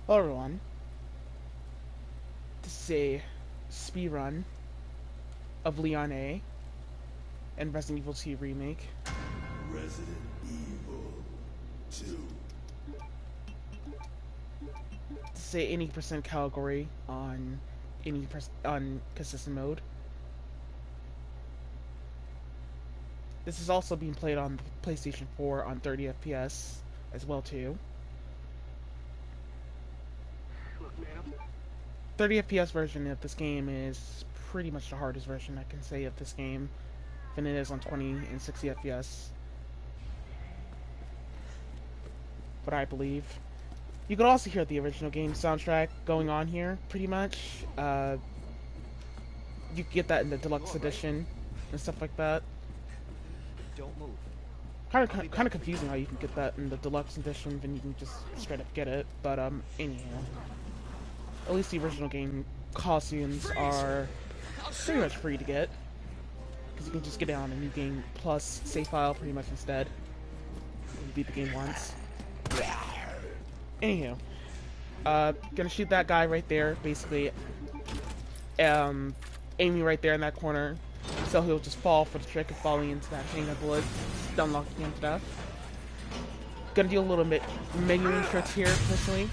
Hello everyone, this is a speedrun of Leon A and Resident Evil 2 Remake. Resident Evil 2. This is a any percent category on on consistent mode. This is also being played on PlayStation 4 on 30 FPS as well too. 30 FPS version of this game is pretty much the hardest version I can say of this game than it is on 20 and 60 FPS. What I believe. You could also hear the original game soundtrack going on here, pretty much. You get that in the deluxe edition and stuff like that. Don't move. Kind of confusing how you can get that in the deluxe edition, then you can just straight up get it. But anyhow, at least the original game costumes are pretty much free to get, because you can just get it on a new game plus save file pretty much instead. You beat the game once. Anywho, gonna shoot that guy right there, basically, aiming right there in that corner, so he'll just fall for the trick of falling into that chain of bullets, unlocking him to death. Gonna do a little bit menuing tricks here, personally.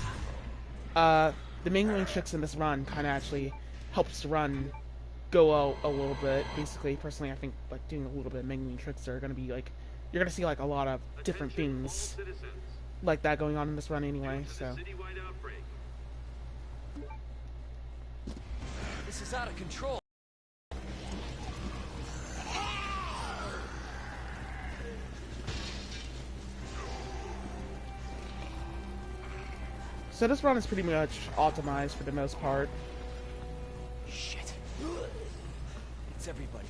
The menuing tricks in this run kind of actually helps the run go out a little bit. Basically, personally, I think like doing a little bit of menuing tricks are gonna be like, you're gonna see like a lot of different things like that going on in this run anyway, so. This is out of control. So this run is pretty much optimized for the most part. Shit. It's everybody.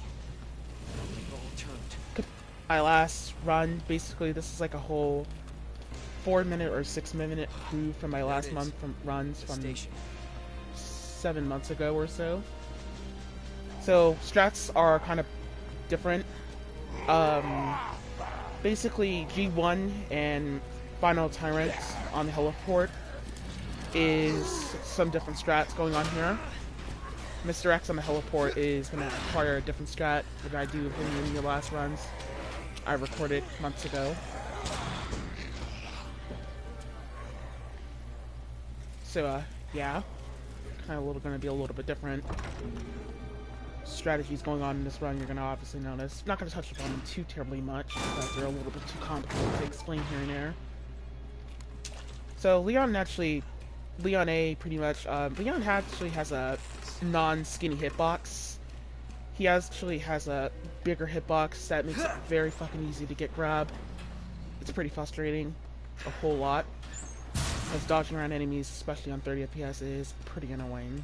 They've all turned. My last run, basically, this is like a whole 4-minute or 6-minute proof from my last month from runs from 7 months ago or so. So strats are kind of different. Basically G1 and Final Tyrant on the heliport is some different strats going on here. Mr. X on the heliport is going to acquire a different strat that I do in the last runs I recorded months ago. So, yeah, kind of going to be a little bit different strategies going on in this run. You're going to obviously notice. Not going to touch upon them too terribly much because they're a little bit too complicated to explain here and there. So Leon A pretty much, Leon actually has a non-skinny hitbox. He actually has a bigger hitbox that makes it very fucking easy to get grab. It's pretty frustrating, a whole lot. Because dodging around enemies, especially on 30 FPS, is pretty annoying.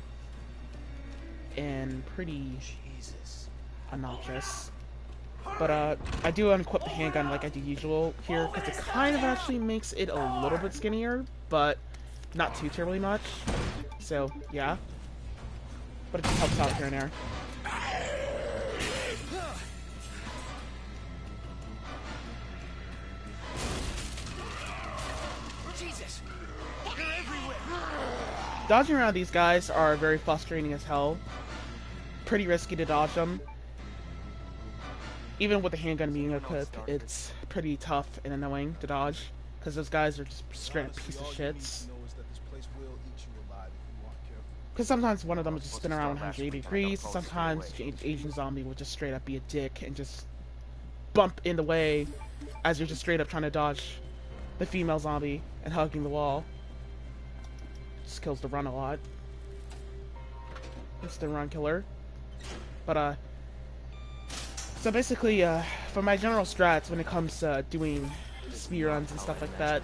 And pretty obnoxious. But I do unequip the handgun like I do usual here, because it kind of actually makes it a little bit skinnier, but not too terribly much. So, yeah. But it just helps out here and there. Jesus! You're everywhere! Dodging around these guys are very frustrating as hell. Pretty risky to dodge them. Even with the handgun being equipped, it's pretty tough and annoying to dodge, because those guys are just straight up piece of shits. Because sometimes one of them will just spin around 180 degrees, sometimes the Asian zombie will just straight up be a dick and just bump in the way as you're just straight up trying to dodge the female zombie and hugging the wall. Just kills the run a lot. It's the run killer. But, so basically, for my general strats when it comes to doing speedruns and stuff like that,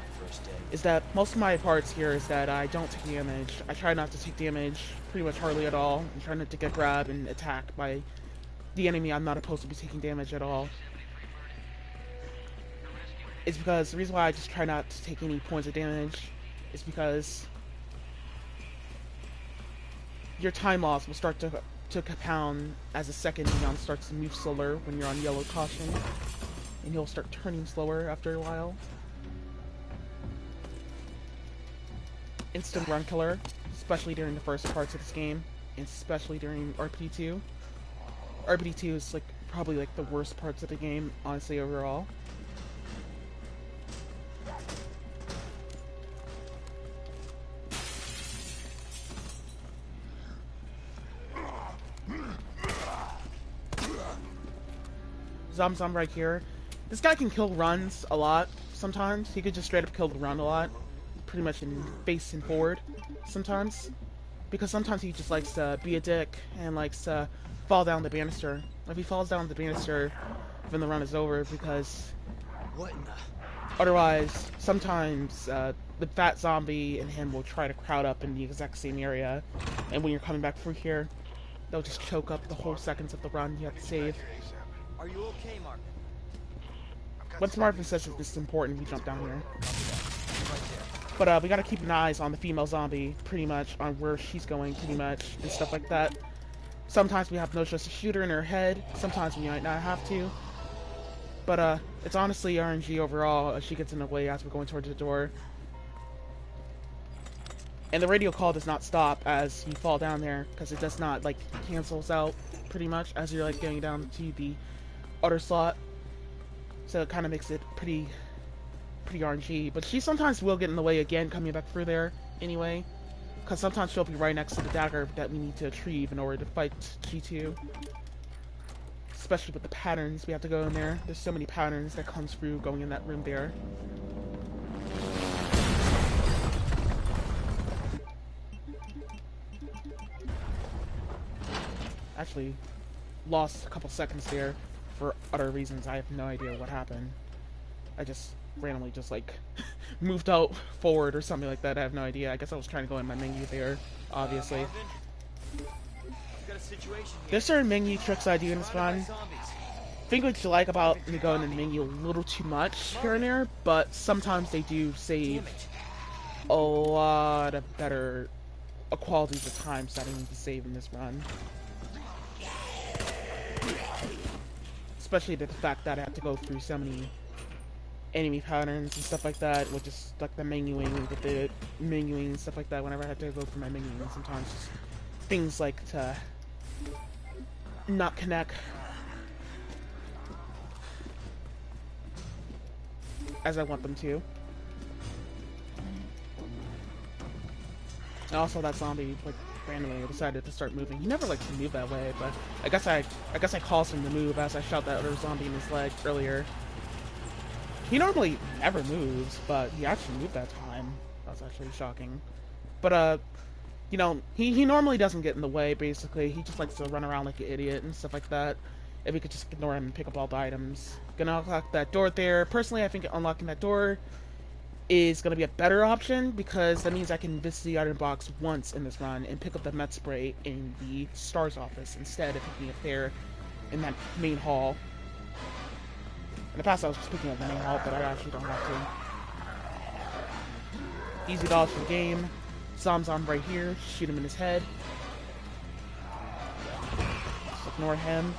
is that most of my parts here is that I don't take damage. I try not to take damage pretty much hardly at all. I'm trying not to get grabbed and attacked by the enemy I'm not supposed to be taking damage at all. It's because the reason why I just try not to take any points of damage is because your time loss will start to compound as the second neon starts to move slower when you're on yellow caution, and you'll start turning slower after a while. instant run killer, especially during the first parts of this game, and especially during RPD2. RPD2 is like probably like the worst parts of the game, honestly, overall. Zom right here. This guy can kill runs a lot sometimes. He could just straight up kill the run a lot. Pretty much in face and forward sometimes. Because sometimes he just likes to be a dick and likes to fall down the banister. If he falls down the banister, then the run is over because What in the... otherwise, sometimes the fat zombie and him will try to crowd up in the exact same area. And when you're coming back through here, they'll just choke up the whole seconds of the run you have to save. Are you okay, Marvin? Once Marvin says that this is important, we jump down here. Right there. But we gotta keep an eye on the female zombie, pretty much, on where she's going, pretty much, and stuff like that. Sometimes we have no choice to shoot her in her head, sometimes we might not have to. But it's honestly RNG overall as she gets in the way as we're going towards the door. And the radio call does not stop as you fall down there, because it does not, like, cancels out, pretty much, as you're, like, getting down to the other slot. So it kind of makes it pretty RNG. But she sometimes will get in the way again, coming back through there, anyway. Because sometimes she'll be right next to the dagger that we need to retrieve in order to fight G2. Especially with the patterns we have to go in there. There's so many patterns that comes through going in that room there. Actually, lost a couple seconds there for other reasons. I have no idea what happened. I just randomly just like moved out forward or something like that. I have no idea. I guess I was trying to go in my menu there, obviously. Marvin? I've got a situation here. There's certain menu tricks I do in this run. Zombies. I think what you like about me going in the menu a little too much here and there, but sometimes they do save Damn it. a lot of better qualities of times that I need to save in this run. Especially the fact that I have to go through so many enemy patterns and stuff like that, with just like the menuing, with the menuing and stuff like that. Whenever I have to go through my menuing, sometimes just things like to not connect as I want them to. And also that zombie like randomly decided to start moving. He never likes to move that way, but I guess I caused him to move as I shot that other zombie in his leg earlier. He normally never moves, but he actually moved that time. That was actually shocking. But you know, he normally doesn't get in the way, basically. He just likes to run around like an idiot and stuff like that. If we could just ignore him and pick up all the items. Gonna unlock that door there. Personally, I think unlocking that door is going to be a better option, because that means I can visit the item box once in this run and pick up the med spray in the STARS office instead of picking it there in that main hall. In the past I was just picking up the main hall, but I actually don't have to. Easy dodge for the game. Zom's on right here. Shoot him in his head. Just ignore him.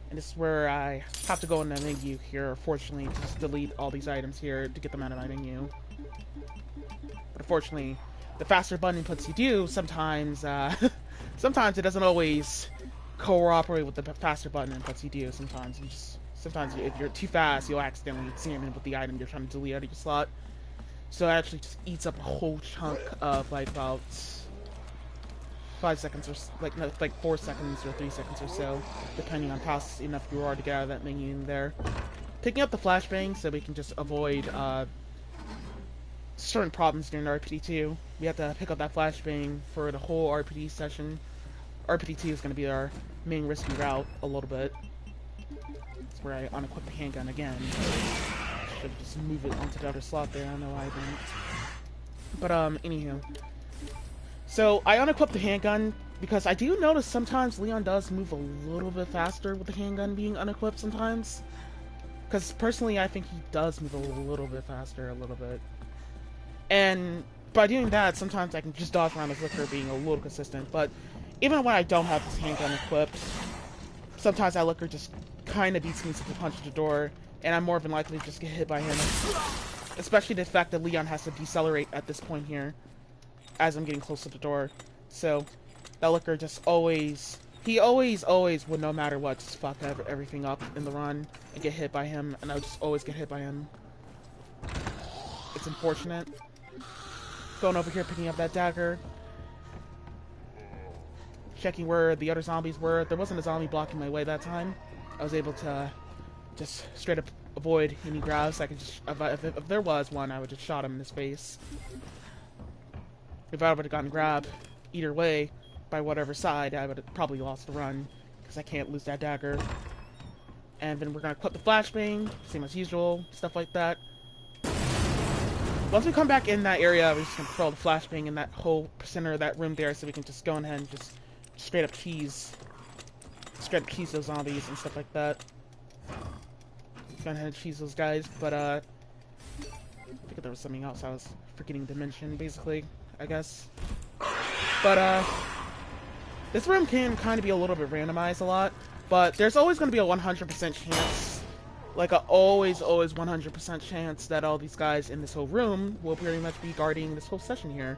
And this is where I have to go in the menu here, fortunately, to just delete all these items here to get them out of my menu. But unfortunately, the faster button inputs you do, sometimes, sometimes it doesn't always cooperate with the faster button inputs you do. Sometimes if you're too fast, you'll accidentally jam in with the item you're trying to delete out of your slot. So it actually just eats up a whole chunk of like about 5 seconds or like 4 seconds or 3 seconds or so, depending on how fast enough you are to get out of that menu in there. Picking up the flashbang so we can just avoid certain problems during RPD2. We have to pick up that flashbang for the whole RPD session. RPD2 is going to be our main risky route a little bit. That's where I unequip the handgun again. Should just move it onto the other slot there. I don't know why I didn't. But anywho. So, I unequip the handgun, because I do notice sometimes Leon does move a little bit faster with the handgun being unequipped sometimes. Because personally, I think he does move a little bit faster, a little bit. And by doing that, sometimes I can just dodge around his liquor being a little consistent. But even when I don't have this handgun equipped, sometimes that liquor just kind of beats me to the punch at the door, and I'm more than likely to just get hit by him Especially the fact that Leon has to decelerate at this point here, as I'm getting close to the door. So, that looker just always... He always would, no matter what, just fuck everything up in the run and get hit by him, and I would just always get hit by him. It's unfortunate. Going over here, picking up that dagger. Checking where the other zombies were. There wasn't a zombie blocking my way that time. I was able to just straight up avoid any grabs. I could just, if there was one, I would just shot him in his face. If I would have gotten grabbed either way, by whatever side, I would have probably lost the run, because I can't lose that dagger. And then we're going to equip the flashbang, same as usual, stuff like that. Once we come back in that area, we're just going to throw the flashbang in that whole center of that room there, so we can just go ahead and just straight up cheese those zombies and stuff like that. Go ahead and cheese those guys, but I think there was something else I was forgetting to mention, basically, I guess. But this room can kind of be a little bit randomized a lot, but there's always going to be a 100% chance, like a always 100% chance that all these guys in this whole room will pretty much be guarding this whole session here.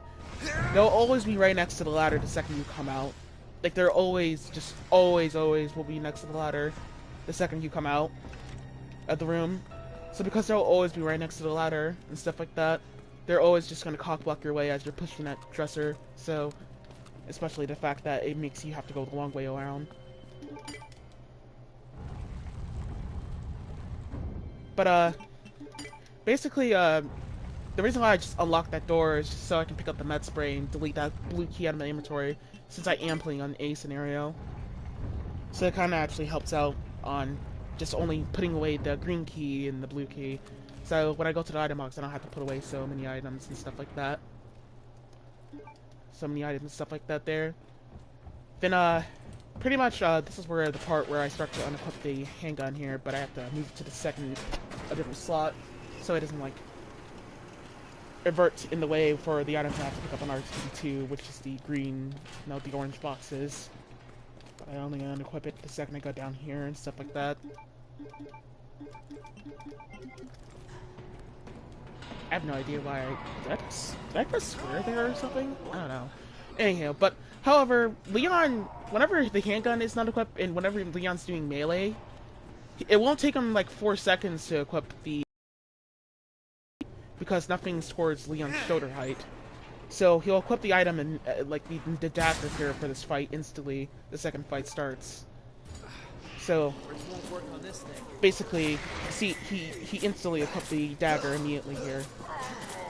They'll always be right next to the ladder the second you come out. Like, they're always, just always will be next to the ladder the second you come out of the room. So because they'll always be right next to the ladder and stuff like that, they're always just going to cock-block your way as you're pushing that dresser, so... Especially the fact that it makes you have to go the long way around. But, basically, the reason why I just unlocked that door is just so I can pick up the med spray and delete that blue key out of my inventory, since I am playing on A scenario. So it kind of actually helps out on just only putting away the green key and the blue key. So when I go to the item box, I don't have to put away so many items and stuff like that. So many items and stuff like that there. Then, pretty much, this is where the part where I start to unequip the handgun here, but I have to move it to the second, a different slot, so it doesn't, like, invert in the way for the items I have to pick up on RTD2, which is the green, no, the orange boxes. But I only unequip it the second I go down here and stuff like that. I have no idea why did I press square there or something? I don't know. Anyhow, but, however, Leon, whenever the handgun is not equipped, and whenever Leon's doing melee, it won't take him, like, 4 seconds to equip the... because nothing's towards Leon's shoulder height. So, he'll equip the item and, like, the dagger here for this fight instantly, the second fight starts. So, basically, see, he instantly equipped the dagger immediately here.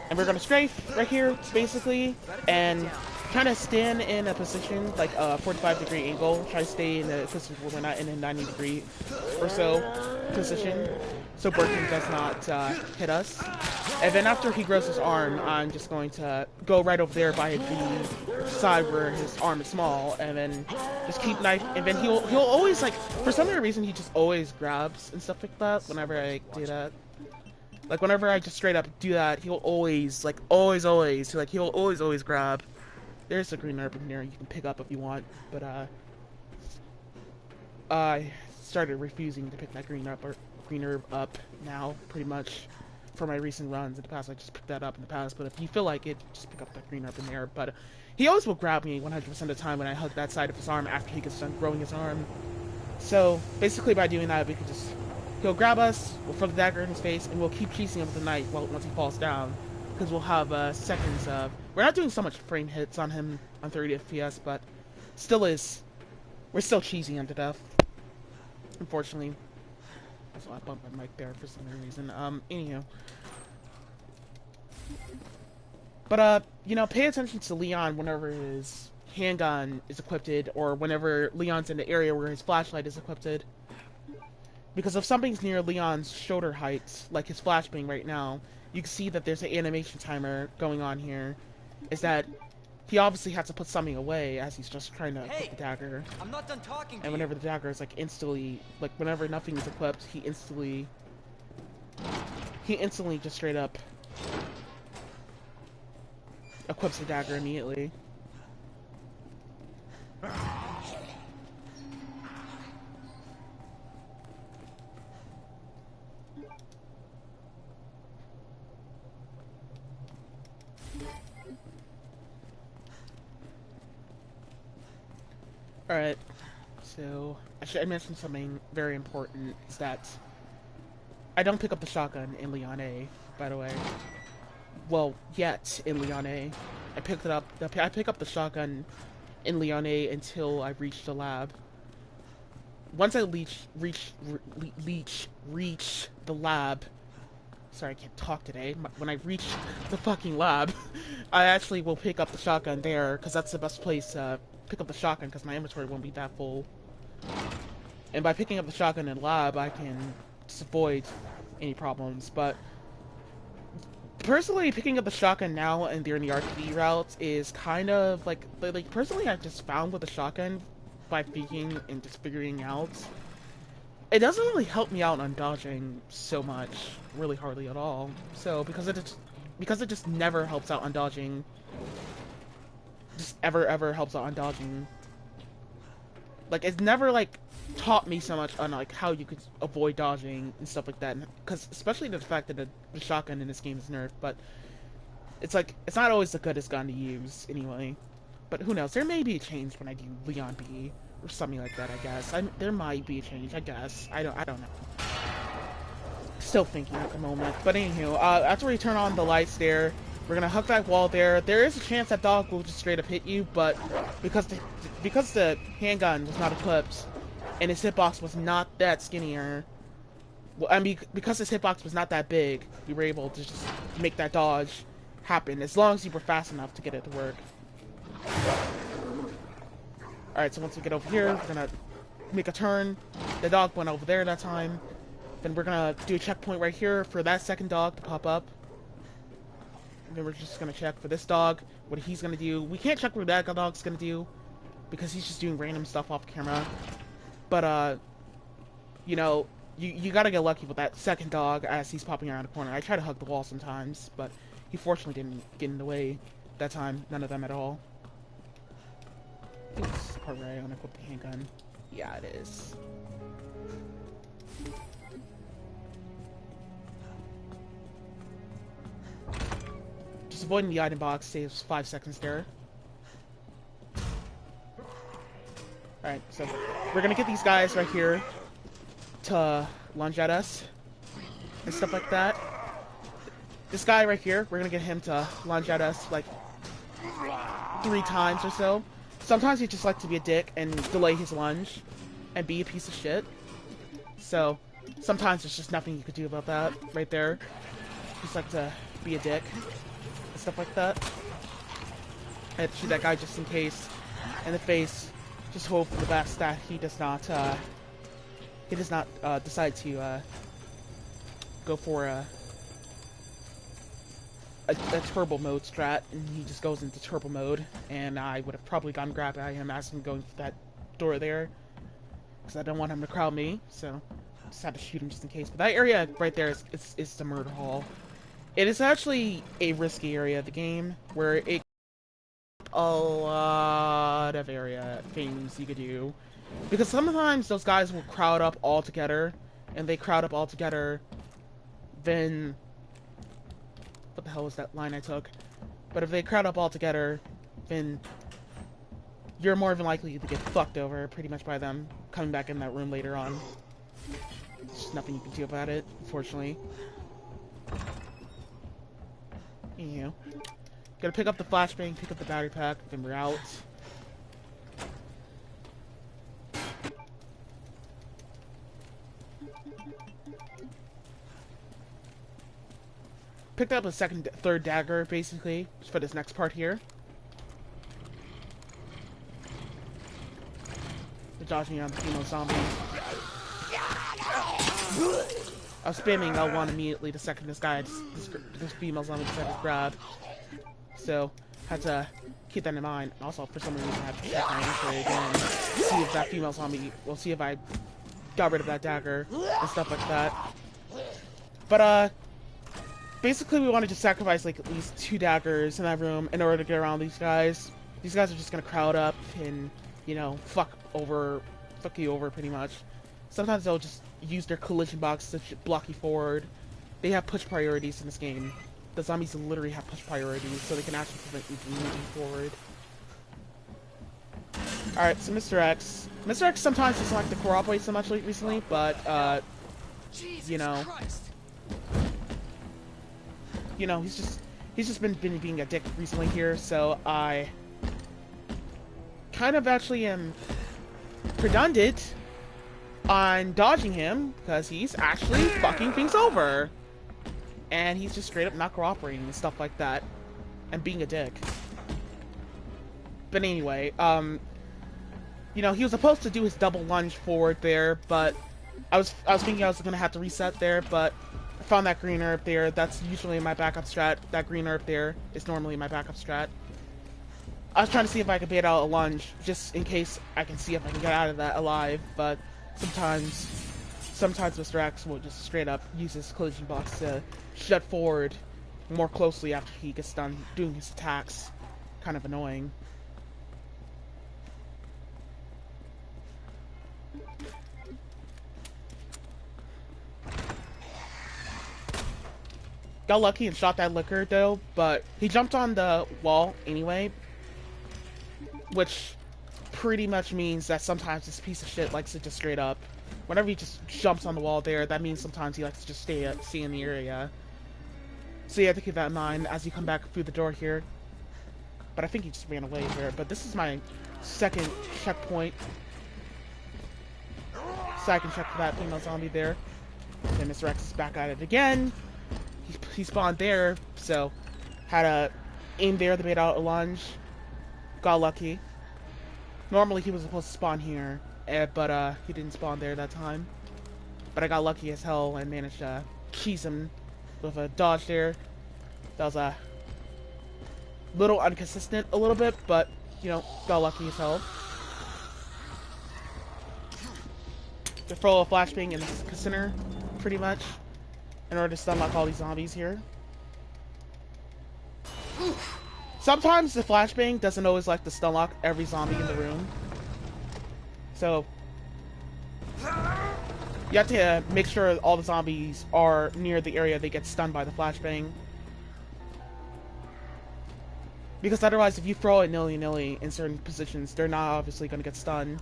And we're gonna strafe right here, basically, and kind of stand in a position, like a 45-degree angle. Try to stay in a position where we're not in a 90-degree or so position, so Birkin does not hit us. And then after he grows his arm, I'm just going to go right over there by the side where his arm is small, and then just keep knife. And then he'll always, like, for some weird reason, he just always grabs and stuff like that whenever I do that. Like, whenever I just straight up do that, he'll always, like, always, like, he'll always grab. There's a green herb in here you can pick up if you want, but, I started refusing to pick that green herb up now, pretty much, for my recent runs. In the past, I just picked that up in the past, but if you feel like it, just pick up that green herb in there. But he always will grab me 100% of the time when I hug that side of his arm after he gets done growing his arm. So, basically by doing that, we could just... He'll grab us, we'll throw the dagger in his face, and we'll keep chasing him with the knife once he falls down. Because we'll have seconds of... We're not doing so much frame hits on him on 30 FPS, but still is... We're still cheesing him to death. Unfortunately. So I bumped my mic there for some reason. Anyhow. But, you know, pay attention to Leon whenever his handgun is equipped, or whenever Leon's in the area where his flashlight is equipped. Because if something's near Leon's shoulder height, like his flashbang right now, you can see that there's an animation timer going on here. Is that he obviously has to put something away as he's just trying to equip the dagger. I'm not done talking to and whenever the dagger is, like, instantly, like, whenever nothing is equipped, he instantly just straight up equips the dagger immediately. Alright, so I mentioned something very important, is that I don't pick up the shotgun in Leon A, by the way. Well, yet in Leon A. I pick up the shotgun in Leon A until I reach the lab. Once I reach the lab, sorry, I can't talk today. When I reach the fucking lab, I actually will pick up the shotgun there, because that's the best place to pick up the shotgun, because my inventory won't be that full. And by picking up the shotgun in lab, I can just avoid any problems. But personally, picking up the shotgun now and during the RTD routes is kind of like personally, I've just found with the shotgun by peeking and just figuring out, it doesn't really help me out on dodging so much, really hardly at all. So because it just never helps out on dodging, just ever helps out on dodging. Like it's never like taught me so much on like how you could avoid dodging and stuff like that. Because especially the fact that the shotgun in this game is nerfed, but it's like it's not always the goodest gun to use anyway. But who knows? There may be a change when I do Leon B or something like that. I guess there might be a change. I guess I don't know. Still thinking at the moment. But anywho, after we turn on the lights there, we're gonna hug that wall there. There is a chance that dog will just straight up hit you, but because the handgun was not equipped and his hitbox was not that skinnier, well, I mean because his hitbox was not that big, we were able to just make that dodge happen as long as you were fast enough to get it to work. Alright, so once we get over here, we're gonna make a turn. The dog went over there that time. Then we're gonna do a checkpoint right here for that second dog to pop up. And then we're just gonna check for this dog, what he's gonna do. We can't check what that dog's gonna do, because he's just doing random stuff off camera. But, you know, you gotta get lucky with that second dog as he's popping around the corner. I try to hug the wall sometimes, but he fortunately didn't get in the way that time. None of them at all. I think this is the part where I unequip the handgun. Yeah, it is. Just avoiding the item box saves 5 seconds there. Alright, so we're gonna get these guys right here to lunge at us and stuff like that. This guy right here, we're gonna get him to lunge at us like 3 times or so. Sometimes he just likes to be a dick and delay his lunge and be a piece of shit. So sometimes there's just nothing you could do about that right there. Just like to be a dick and stuff like that. I had to shoot that guy just in case in the face. Just hope for the best that he does not decide to go for a turbo mode strat, and he just goes into turbo mode, and I would have probably gotten grabbed by him as him going for that door there, because I don't want him to crowd me, so I just had to shoot him just in case. But that area right there is the murder hall. It is actually a risky area of the game, where it a lot of area things you could do, because sometimes those guys will crowd up all together, and they crowd up all together, then what the hell was that line I took? But if they crowd up all together, then you're more than likely to get fucked over pretty much by them coming back in that room later on. There's just nothing you can do about it, unfortunately. Anyhow, gotta pick up the flashbang, pick up the battery pack, then we're out. Picked up a third dagger, basically, just for this next part here. They're dodging around the female zombie. I was spamming L1 immediately the second this female zombie decided to grab. So, had to keep that in mind. Also, for some reason, I had to check my inventory again. See if that female zombie, we'll see if I got rid of that dagger and stuff like that. But, basically, we wanted to sacrifice like at least 2 daggers in that room in order to get around these guys. These guys are just gonna crowd up and, you know, fuck you over pretty much. Sometimes they'll just use their collision box to block you forward. They have push priorities in this game. The zombies literally have push priorities, so they can actually prevent you from moving forward. Alright, so Mr. X. Mr. X sometimes doesn't like to cooperate so much recently, but, you know, he's just been being a dick recently here, so I kind of actually am redundant on dodging him, because he's actually fucking things over. And he's just straight up not cooperating and stuff like that, and being a dick. But anyway, you know, he was supposed to do his double lunge forward there, but I was thinking I was gonna have to reset there, but I found that green herb there. That's usually my backup strat. That green herb there is normally my backup strat. I was trying to see if I could bait out a lunge, just in case I can see if I can get out of that alive, but sometimes Mr. X will just straight up use his collision box to shut forward more closely after he gets done doing his attacks. Kind of annoying. Got lucky and shot that liquor though, but he jumped on the wall anyway, which pretty much means that sometimes this piece of shit likes to just straight up, whenever he just jumps on the wall there, that means sometimes he likes to just stay in the area. So you have to keep that in mind as you come back through the door here. But I think he just ran away there. But this is my second checkpoint. So I can check for that female zombie there. Then Mr. X is back at it again. He spawned there, so had to aim there to bait out a lunge. Got lucky. Normally he was supposed to spawn here, but he didn't spawn there that time. But I got lucky as hell and managed to cheese him with a dodge there. That was a little inconsistent a little bit, but you know, got lucky as hell. To throw a flashbang in the center, pretty much, in order to stun lock all these zombies here. Sometimes the flashbang doesn't always like to stun lock every zombie in the room. So you have to make sure all the zombies are near the area they get stunned by the flashbang. Because otherwise, if you throw it nilly-nilly in certain positions, they're not obviously going to get stunned.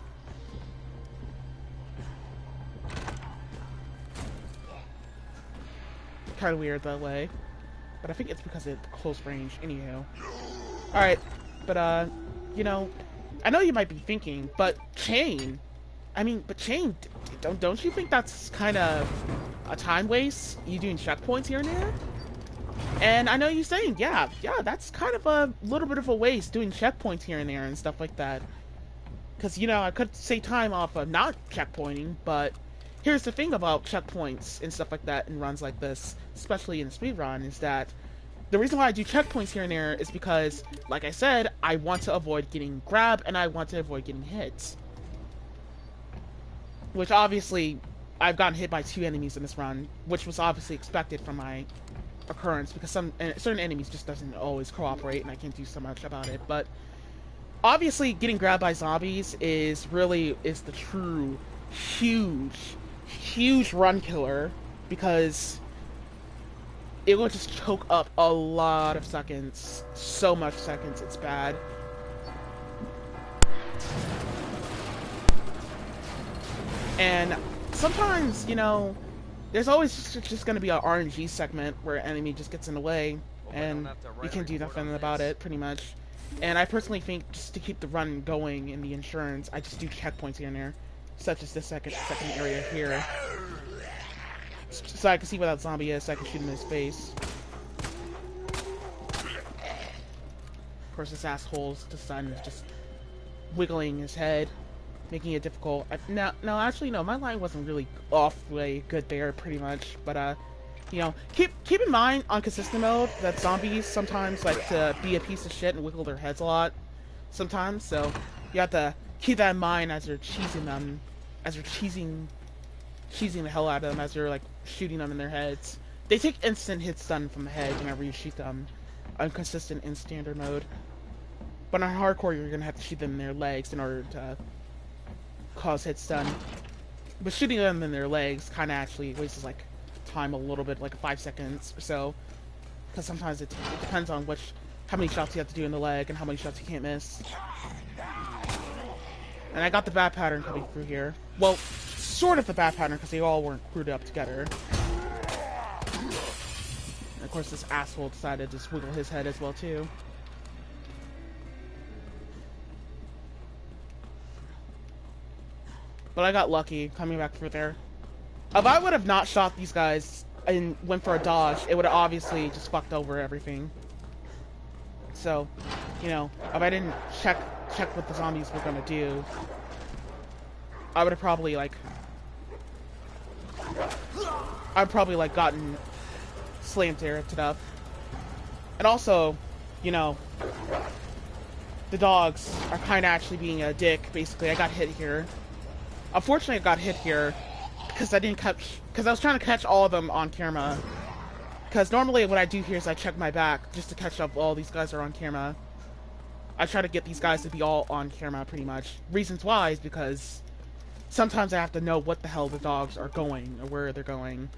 Kind of weird that way. But I think it's because of close range, anywho. Alright, but you know, I know you might be thinking, but Chain, don't you think that's kind of a time waste? You doing checkpoints here and there? And I know you're saying, yeah, that's kind of a little bit of a waste doing checkpoints here and there and stuff like that. Because, you know, I could save time off of not checkpointing, but here's the thing about checkpoints and stuff like that in runs like this, especially in a speedrun, is that the reason why I do checkpoints here and there is because, like I said, I want to avoid getting grabbed and I want to avoid getting hit. Which obviously, I've gotten hit by 2 enemies in this run, which was obviously expected from my occurrence, because certain enemies just doesn't always cooperate and I can't do so much about it. But obviously, getting grabbed by zombies is the true huge run killer, because it will just choke up a lot of seconds. So much seconds, it's bad. And sometimes, you know, there's always just going to be an RNG segment where an enemy just gets in the way, and you can do nothing about it, pretty much. And I personally think, just to keep the run going in the insurance, I just do checkpoints here and there, such as this second area here. So I can see where that zombie is, so I can shoot him in his face. Of course, this asshole's just wiggling his head, making it difficult. No, actually, no, my line wasn't really awfully good there, pretty much. But, you know, keep in mind, on consistent mode, that zombies sometimes like to be a piece of shit and wiggle their heads a lot, sometimes. So, you have to keep that in mind as you're cheesing them, as you're cheesing the hell out of them, as you're, like, shooting them in their heads. They take instant hit stun from the head whenever you shoot them on consistent in standard mode. But on hardcore, you're gonna have to shoot them in their legs in order to cause hit stun. But shooting them in their legs kind of actually wastes, like, time a little bit, like 5 seconds or so. Because sometimes it depends on how many shots you have to do in the leg and how many shots you can't miss. And I got the bat pattern coming through here. Well, sort of the bat pattern, because they all weren't crewed up together. And of course, this asshole decided to wiggle his head as well, too. But I got lucky coming back through there. If I would have not shot these guys and went for a dodge, it would have obviously just fucked over everything. So, you know, if I didn't check what the zombies were gonna do, I would have probably like gotten slammed there to death. And also, you know, the dogs are kind of actually being a dick. Basically, I got hit here. Unfortunately, I got hit here because I was trying to catch all of them on camera. Because normally what I do here is I check my back just to catch up all these guys are on camera. I try to get these guys to be all on camera pretty much. Reasons why is because sometimes I have to know what the hell the dogs are going or where they're going.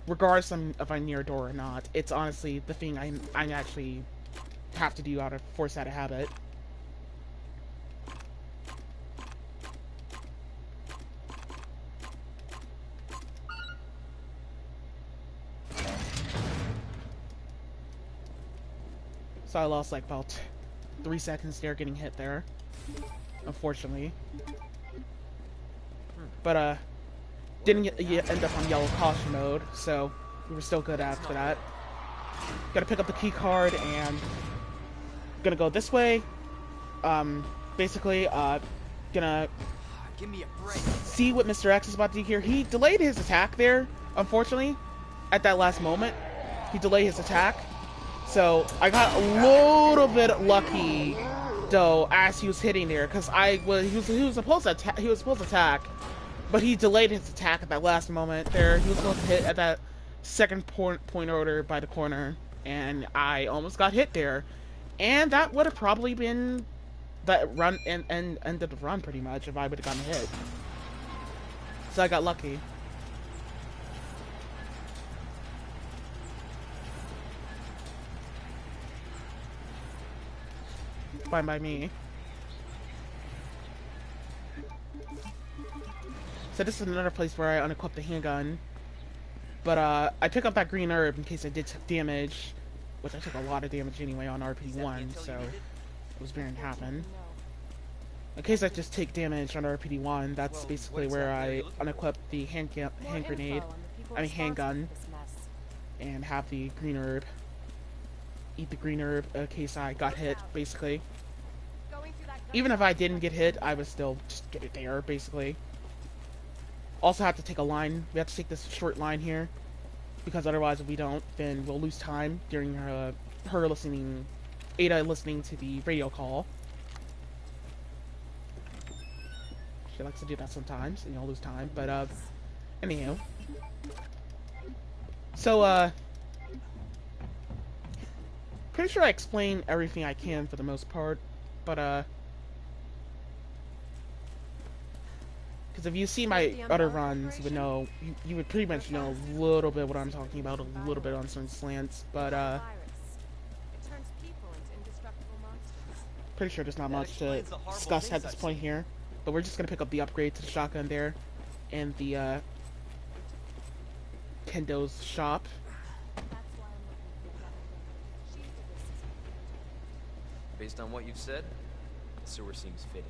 Regardless if I'm near a door or not. It's honestly the thing I actually have to do out of habit. So I lost like about 3 seconds there getting hit there, unfortunately. But didn't end up on yellow caution mode, so we were still good after that. Gotta pick up the key card and gonna go this way. Basically, gonna Give me a break. see what Mr. X is about to do here. He delayed his attack there, unfortunately, at that last moment. He delayed his attack. So I got a little bit lucky, though, as he was hitting there, because he was supposed to attack, but he delayed his attack at that last moment. There, he was supposed to hit at that second point order by the corner, and I almost got hit there, and that would have probably been that run and ended the run pretty much if I would have gotten hit. So I got lucky. Fine by me. So this is another place where I unequipped the handgun. But I took up that green herb in case I did take damage, which I took a lot of damage anyway on RPD1, so it was bound to happen. In case I just take damage on RPD1, that's basically where I unequip the handgun, and have the green herb. Eat the green herb in case I got hit, basically. Even if I didn't get hit, I would still just get it there, basically. Also have to take a line. We have to take this short line here, because otherwise if we don't, then we'll lose time during Ada listening to the radio call. She likes to do that sometimes, and you'll lose time, but anywho. So pretty sure I explained everything I can for the most part, but because if you see my other runs, you would know, you would pretty much know a little bit what I'm talking about, a little bit on certain slants, but pretty sure there's not much to discuss at this point here. But we're just gonna pick up the upgrade to the shotgun there, and the Kendo's shop. Based on what you've said, the sewer seems fitting.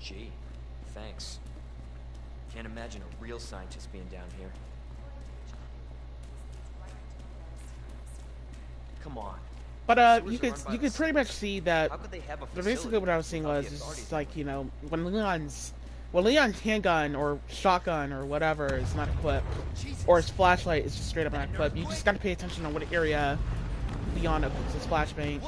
Gee, thanks. Can't imagine a real scientist being down here. Come on. But you could pretty much see that. How could they have a Basically, facility what I was saying without was the just authority? like, you know, when Leon's handgun or shotgun or whatever is not equipped, or his flashlight is just straight up not equipped, you just gotta pay attention on what area Leon equips his flashlight.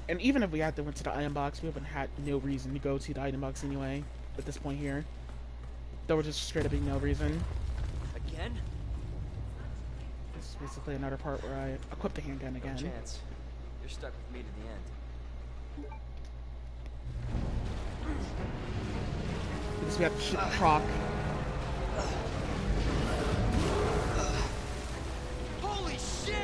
And even if we had to went to the item box, we haven't had no reason to go to the item box anyway at this point here. There was just straight up being no reason. Again? This is basically another part where I equip the handgun again. No chance. You're stuck with me to the end. Because we have to shoot the proc. Shit!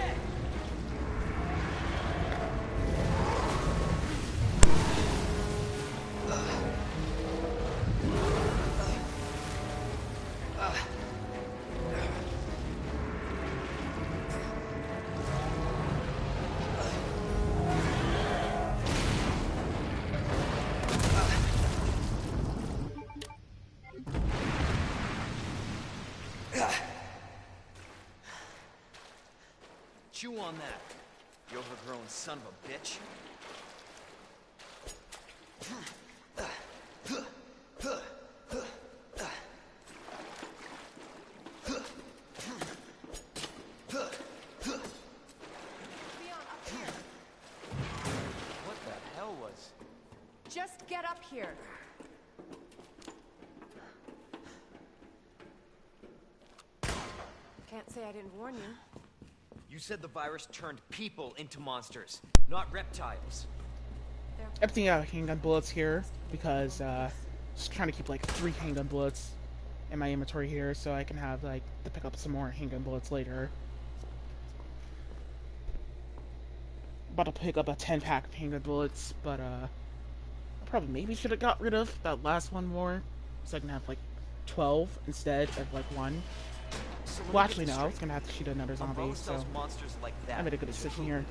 Chew on that, you overgrown son of a bitch. Leon, up here. What the hell was... Just get up here. Can't say I didn't warn you. You said the virus turned people into monsters, not reptiles. Emptying out handgun bullets here because just trying to keep like 3 handgun bullets in my inventory here so I can have like to pick up some more handgun bullets later. About to pick up a 10-pack of handgun bullets, but I probably maybe should have got rid of that last one more so I can have like 12 instead of like 1. So Well, actually, no, I was gonna have to shoot another zombie, Umbrella so sells monsters like that. I made a good decision here.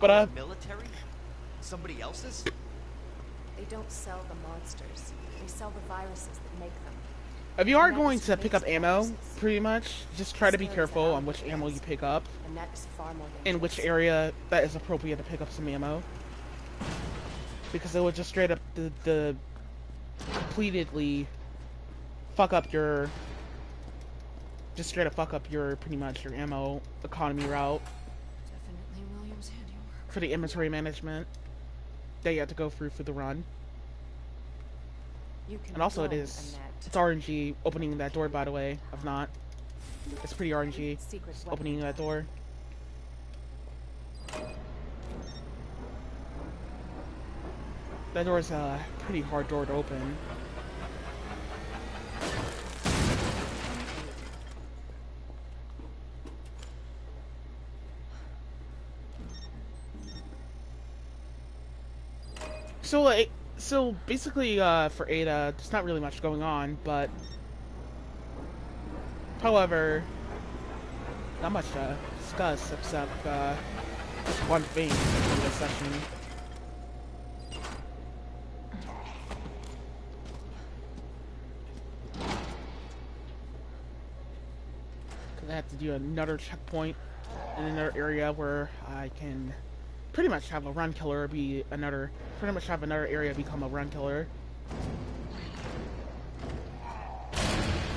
Our But, military? Somebody else's? They don't sell the monsters. They sell the viruses that make them. if you are going to pick up ammo, pretty much, just try to be careful on which ammo you pick up, And that is far more in which dangerous. area that is appropriate to pick up some ammo. Because it would just straight up the completely fuck up your... Just straight up fuck up your, pretty much, your ammo economy route Definitely William's handiwork. for the inventory management that you have to go through for the run. You can And also it roll, is, Annette. it's RNG opening that door, by the way. If not, it's pretty RNG Secret weapon. opening that door. That door is a pretty hard door to open. So like, so basically, for Ada, there's not really much going on, but however, not much to discuss except just one thing in this session. Cause I have to do another checkpoint in another area where I can pretty much have a run killer be another, pretty much have another area become a run killer.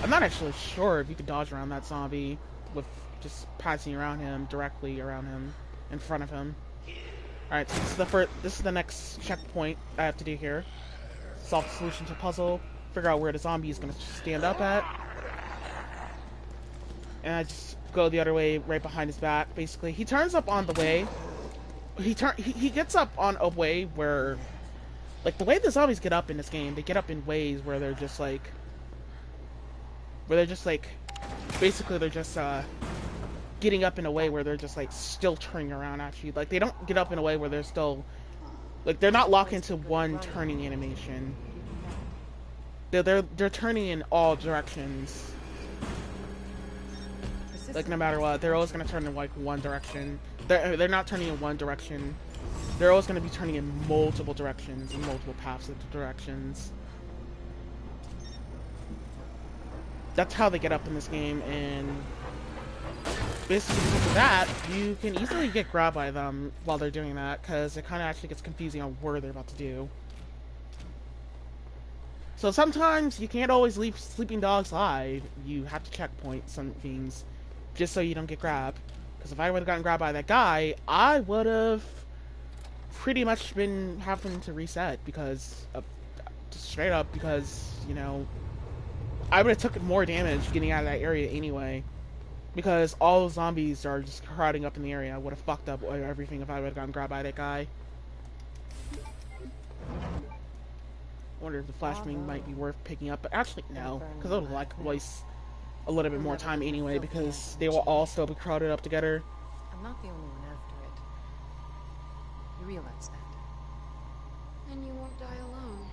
I'm not actually sure if you could dodge around that zombie with just passing around him, directly around him, in front of him. Alright, so this is the next checkpoint I have to do here. Solve the solution to the puzzle, figure out where the zombie is going to stand up at. And I just go the other way, right behind his back, basically. He turns up on the way. He gets up on a way where, like, the way the zombies get up in this game, they get up in ways where they're just like, basically they're just getting up in a way where they're just like still turning around at you. Like, they don't get up in a way where they're still, like, they're not locked into one turning animation. They're turning in all directions. Like, no matter what, they're always gonna turn in like one direction. They're not turning in one direction. They're always gonna be turning in multiple directions and multiple paths of directions. That's how they get up in this game, and basically because of that, you can easily get grabbed by them while they're doing that, because it kind of actually gets confusing on what they're about to do. So sometimes you can't always leave sleeping dogs alive. You have to checkpoint some things just so you don't get grabbed. Because if I would have gotten grabbed by that guy, I would have pretty much been having to reset because of, just straight up because, you know, I would have took more damage getting out of that area anyway. Because all the zombies are just crowding up in the area. I would have fucked up everything if I would have gotten grabbed by that guy. I wonder if the flashbang might be worth picking up, but actually no, because it would like waste a little bit more time anyway, because they will all still be crowded up together. I'm not the only one after it. You realize that. And you won't die alone.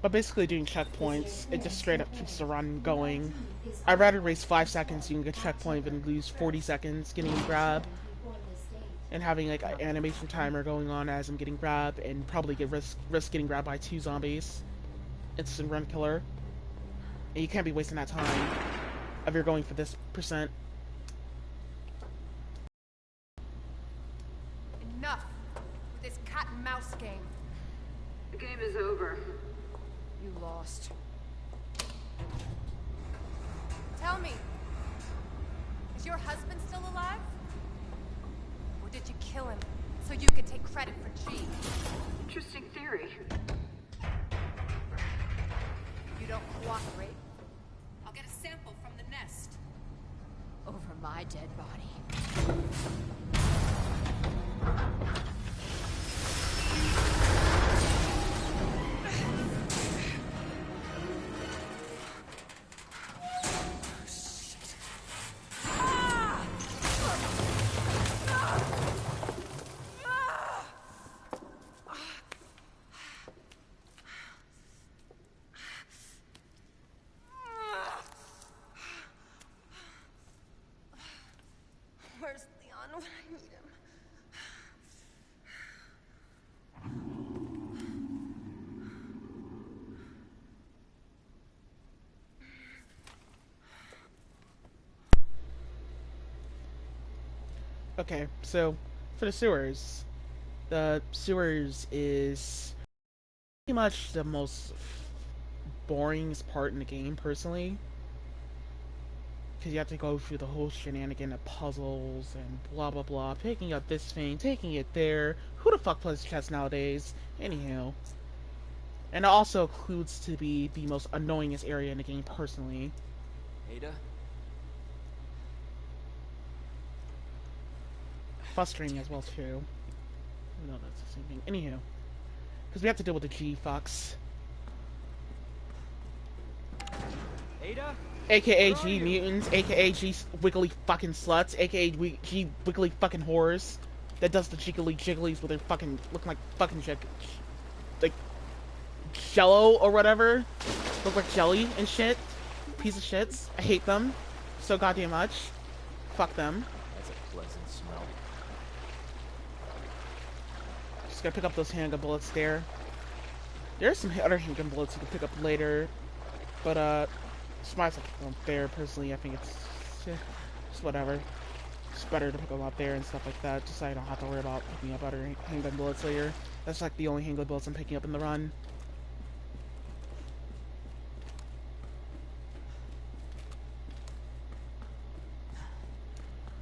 But basically doing checkpoints, it just straight up keeps the run going. I'd rather waste 5 seconds you can get a checkpoint than lose 40 seconds getting grabbed. And having like an animation timer going on as I'm getting grabbed and probably risk getting grabbed by 2 zombies. Instant run killer. And you can't be wasting that time if you're going for this percent. Enough with this cat and mouse game. The game is over. You lost. Tell me, is your husband still alive? Or did you kill him so you could take credit for G? Interesting theory. You don't cooperate, I'll get a sample from the nest. Over my dead body. Where's Leon when I need him? Okay, so for the sewers is pretty much the most boringest part in the game, personally. Because you have to go through the whole shenanigan of puzzles and blah blah blah, picking up this thing, taking it there. Who the fuck plays chess nowadays? Anyhow. And it also includes to be the most annoyingest area in the game, personally. Ada? Frustrating as well, too. No, that's the same thing. Anyhow. Because we have to deal with the G fucks. Ada? AKA G mutants, AKA G wiggly fucking sluts, AKA G wiggly fucking whores that does the jiggly jigglies with their fucking looking like fucking like jello or whatever, look like jelly and shit. Piece of shits. I hate them so goddamn much. Fuck them. That's a pleasant smell. Just gotta pick up those handgun bullets there. There's some other handgun bullets you can pick up later, but just might as well pick them up there. Personally, I think it's just whatever. It's better to pick them up there and stuff like that, just so I don't have to worry about picking up other handgun bullets later. That's like the only handgun bullets I'm picking up in the run.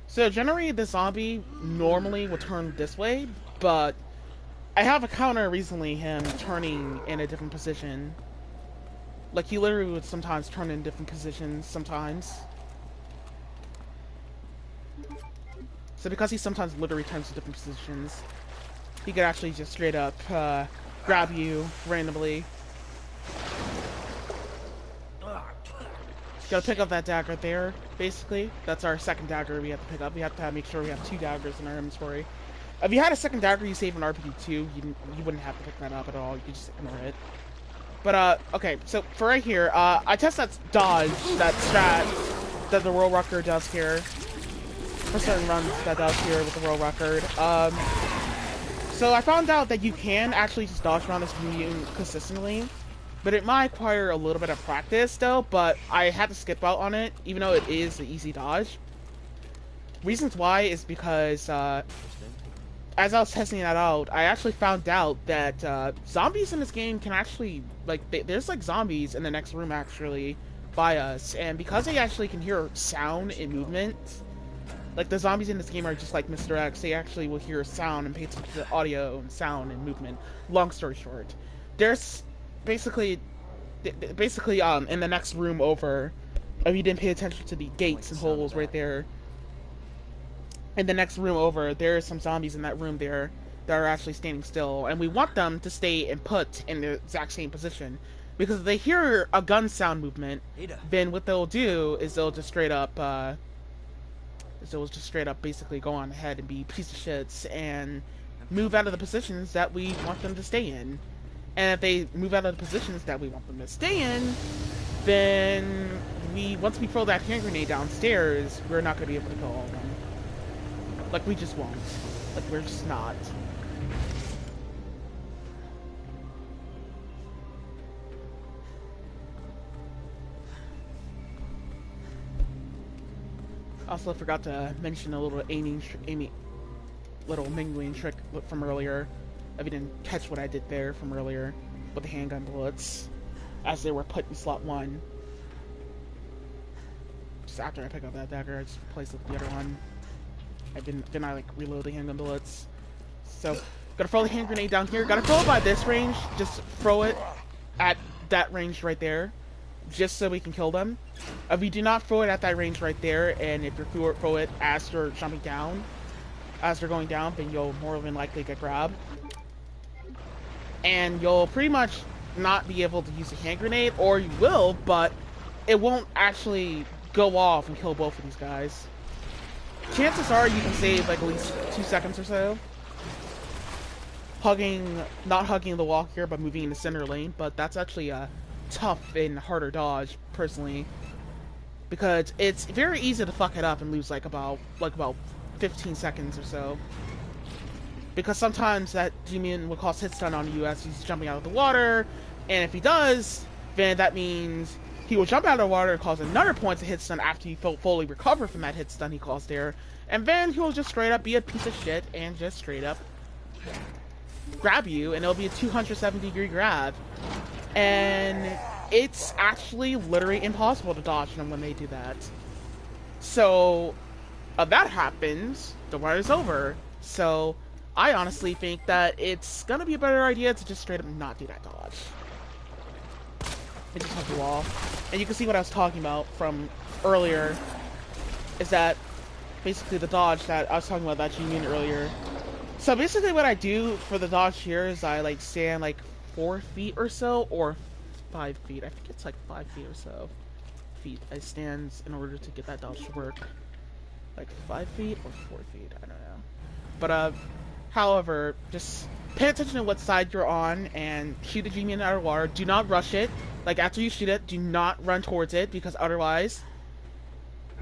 So generally, the zombie normally would turn this way, but I have a counter recently him turning in a different position. Like, he literally would sometimes turn in different positions, sometimes. So because he sometimes literally turns to different positions, he could actually just straight up grab you randomly. Gotta pick up that dagger there, basically. That's our second dagger we have to pick up. We have to make sure we have 2 daggers in our inventory. If you had a second dagger you save in RPG2, you wouldn't have to pick that up at all. You could just ignore it. But, okay, so for right here, I test that dodge, that strat that the world record does here. For certain runs that does here with the world record. So I found out that you can actually just dodge around this mutant consistently. But it might require a little bit of practice, though, but I had to skip out on it, even though it is an easy dodge. Reasons why is because, as I was testing that out, I actually found out that zombies in this game can actually, like, there's like zombies in the next room actually by us, and because they actually can hear sound and movement, Like, the zombies in this game are just like Mr. X. They actually will hear sound and pay attention to audio and sound and movement. Long story short, there's basically in the next room over, if you didn't pay attention to the gates and holes right there, in the next room over, there are some zombies in that room there that are actually standing still, and we want them to stay and put in the exact same position, because if they hear a gun sound movement, then what they'll do is they'll just straight up basically go on ahead and be piece of shits and move out of the positions that we want them to stay in. And if they move out of the positions that we want them to stay in, then once we throw that hand grenade downstairs, we're not going to be able to kill all of them. Like, we just won't. Like, we're just not. Also forgot to mention a little little mingling trick from earlier. If you didn't catch what I did there from earlier with the handgun bullets, as they were put in slot 1. Just after I pick up that dagger, I just replace it with the other one. Then I like reload the handgun bullets. So, gotta throw the hand grenade down here. Gotta throw it by this range. Just throw it at that range right there, just so we can kill them. If you do not throw it at that range right there, and if you throw it as they're jumping down, as they're going down, then you'll more than likely get grabbed. And you'll pretty much not be able to use a hand grenade, or you will, but it won't actually go off and kill both of these guys. Chances are you can save like at least 2 seconds or so. Not hugging the wall here, but moving in the center lane, but that's actually a tough and harder dodge, personally. Because it's very easy to fuck it up and lose like about 15 seconds or so. Because sometimes that G-Man will cause hit stun on you as he's jumping out of the water, and if he does, then that means he will jump out of the water and cause another point to hit stun after he fully recover from that hit stun he caused there, and then he'll just straight up be a piece of shit and just straight up grab you, and it'll be a 270-degree grab. And it's actually literally impossible to dodge them when they do that. So, if that happens, the war is over. So, I honestly think that it's gonna be a better idea to just straight up not do that dodge. And just hug the wall. And you can see what I was talking about from earlier, is that basically the dodge that I was talking about, that G-Unit earlier. So basically what I do for the dodge here is I like stand like 4 feet or so, or 5 feet. I think it's like 5 feet or so. I stand in order to get that dodge to work. Like 5 feet or 4 feet, I don't know. But however, just pay attention to what side you're on and shoot the G-Man out of water. Do not rush it. Like, after you shoot it, do not run towards it, because otherwise,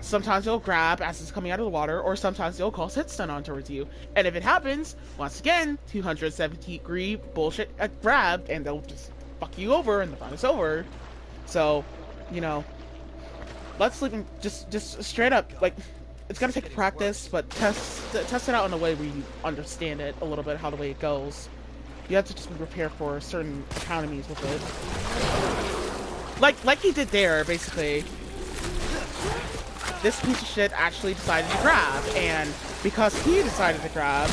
sometimes it'll grab as it's coming out of the water, or sometimes it'll cause hit stun on towards you. And if it happens, once again, 270-degree bullshit grab, and they'll just fuck you over, and the run is over. So, you know, let's leave them just straight up, like, it's gonna take practice, but test it out in a way where you understand it a little bit, how the way it goes. You have to just be prepared for certain economies with it. Like he did there, basically. This piece of shit actually decided to grab, and because he decided to grab,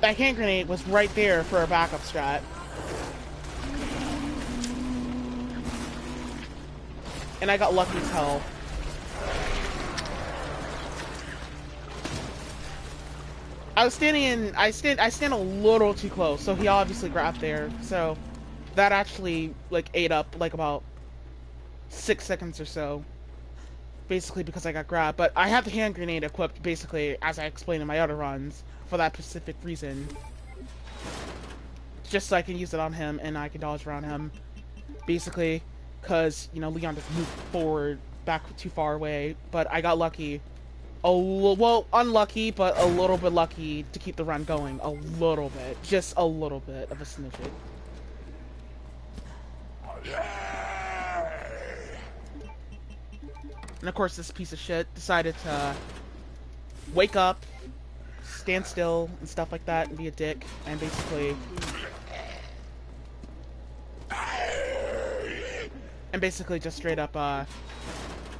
that hand grenade was right there for a backup strat. And I got lucky as hell. I stand a little too close, so he obviously grabbed there. So that actually like ate up like about 6 seconds or so, basically because I got grabbed. But I have the hand grenade equipped, basically, as I explained in my other runs, for that specific reason, just so I can use it on him and I can dodge around him, basically, because, you know, Leon doesn't move forward back too far away. But I got lucky. Well, unlucky, but a little bit lucky to keep the run going. A little bit. Just a little bit of a snippet. And of course, this piece of shit decided to wake up, stand still, and stuff like that, and be a dick, and basically... just straight up,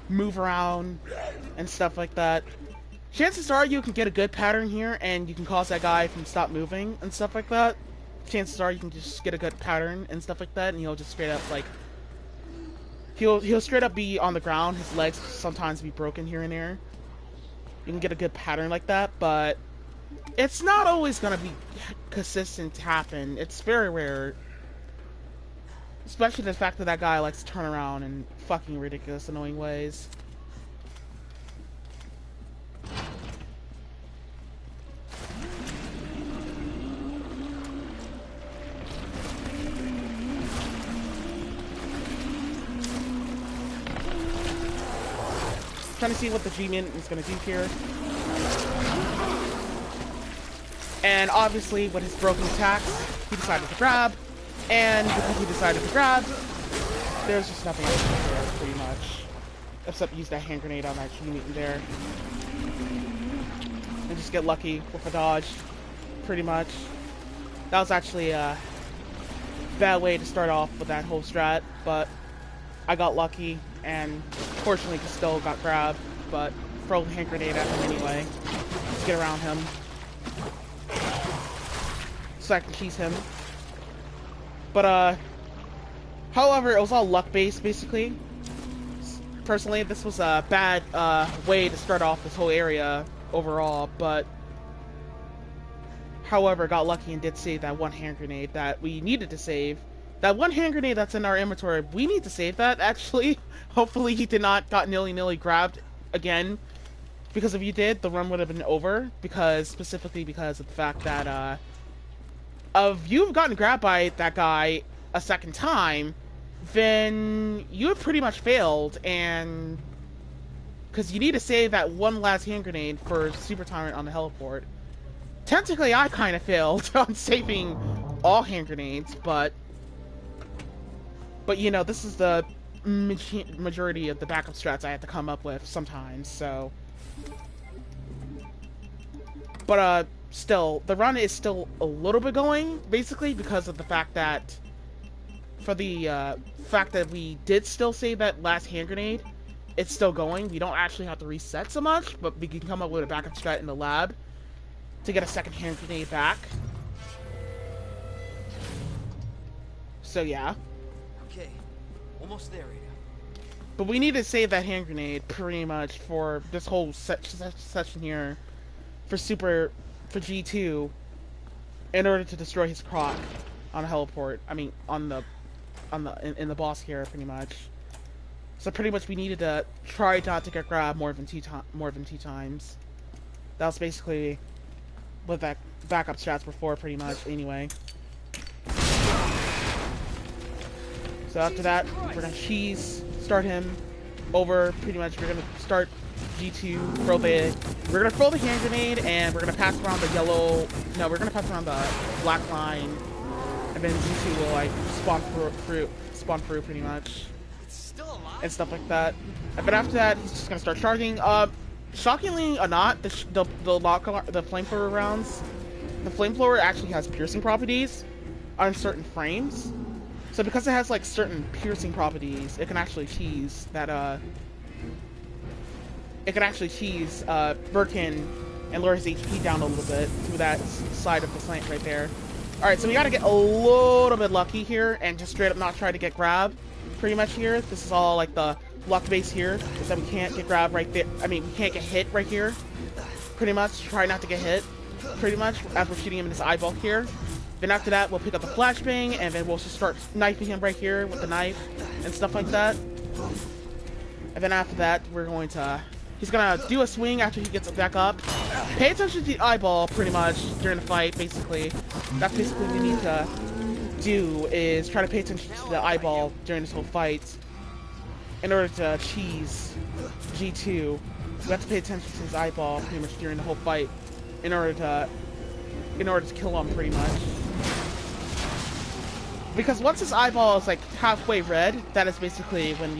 move around, and stuff like that. Chances are you can get a good pattern here, and you can cause that guy from stop moving and stuff like that. Chances are you can just get a good pattern and stuff like that, and he'll just straight up like he'll straight up be on the ground. His legs sometimes be broken here and there. You can get a good pattern like that, but it's not always gonna be consistent to happen. It's very rare. Especially the fact that that guy likes to turn around in fucking ridiculous, annoying ways. Trying to see what the G-Min is going to do here. And obviously, with his broken attacks, he decided to grab. And because he decided to grab, there's just nothing else to do there, pretty much. Except use that hand grenade on that G-Min there. And just get lucky with a dodge, pretty much. That was actually a bad way to start off with that whole strat, but I got lucky, and fortunately still got grabbed, but throw the hand grenade at him anyway. Just get around him. So I can cheese him. But, however, it was all luck-based, basically. Personally, this was a bad, way to start off this whole area overall, but however, got lucky and did save that one hand grenade that we needed to save. That one hand grenade that's in our inventory, we need to save that, actually. Hopefully he did not got nilly-nilly grabbed again. Because if you did, the run would have been over. Specifically because of the fact that, if you've gotten grabbed by that guy a second time, then you have pretty much failed, and because you need to save that one last hand grenade for Super Tyrant on the heliport. Technically, I kind of failed on saving all hand grenades, but you know, this is the majority of the backup strats I have to come up with sometimes, so. But, still, the run is still a little bit going, basically, because of the fact that, for the, fact that we did still save that last hand grenade, it's still going. We don't actually have to reset so much, but we can come up with a backup strat in the lab to get a second hand grenade back. So, yeah. Okay, almost there, Ada. But we need to save that hand grenade, pretty much, for this whole session here, for G2, in order to destroy his croc on a heliport. I mean, in the boss here, pretty much. So pretty much we needed to try not to get grabbed more than two times. That was basically what that backup strats were for, pretty much, anyway. So after that, we're gonna start him over, pretty much. We're gonna start G2, we're gonna throw the hand grenade, and we're gonna pass around the we're gonna pass around the black line, and then G2 will, like, spawn through, pretty much. And stuff like that. But after that, he's just gonna start charging. Shockingly or not, the flamethrower rounds, the flamethrower actually has piercing properties on certain frames. So because it has like certain piercing properties, it can actually cheese that. It can actually cheese Birkin and lower his HP down a little bit through that side of the slant right there. All right, so we gotta get a little bit lucky here and just straight up not try to get grabbed. Pretty much here. This is all like the luck base here, is that we can't get grabbed right there. I mean, we can't get hit right here. Pretty much, try not to get hit. Pretty much, as we're shooting him in this eyeball here. Then after that, we'll pick up the flashbang, and then we'll just start knifing him right here with the knife and stuff like that. And then after that, he's gonna do a swing after he gets back up. Pay attention to the eyeball, pretty much, during the fight, basically. That's basically what we need to do, is try to pay attention to the eyeball during this whole fight in order to cheese G2. We have to pay attention to his eyeball pretty much during the whole fight in order to kill him, pretty much. Because once his eyeball is like halfway red, that is basically when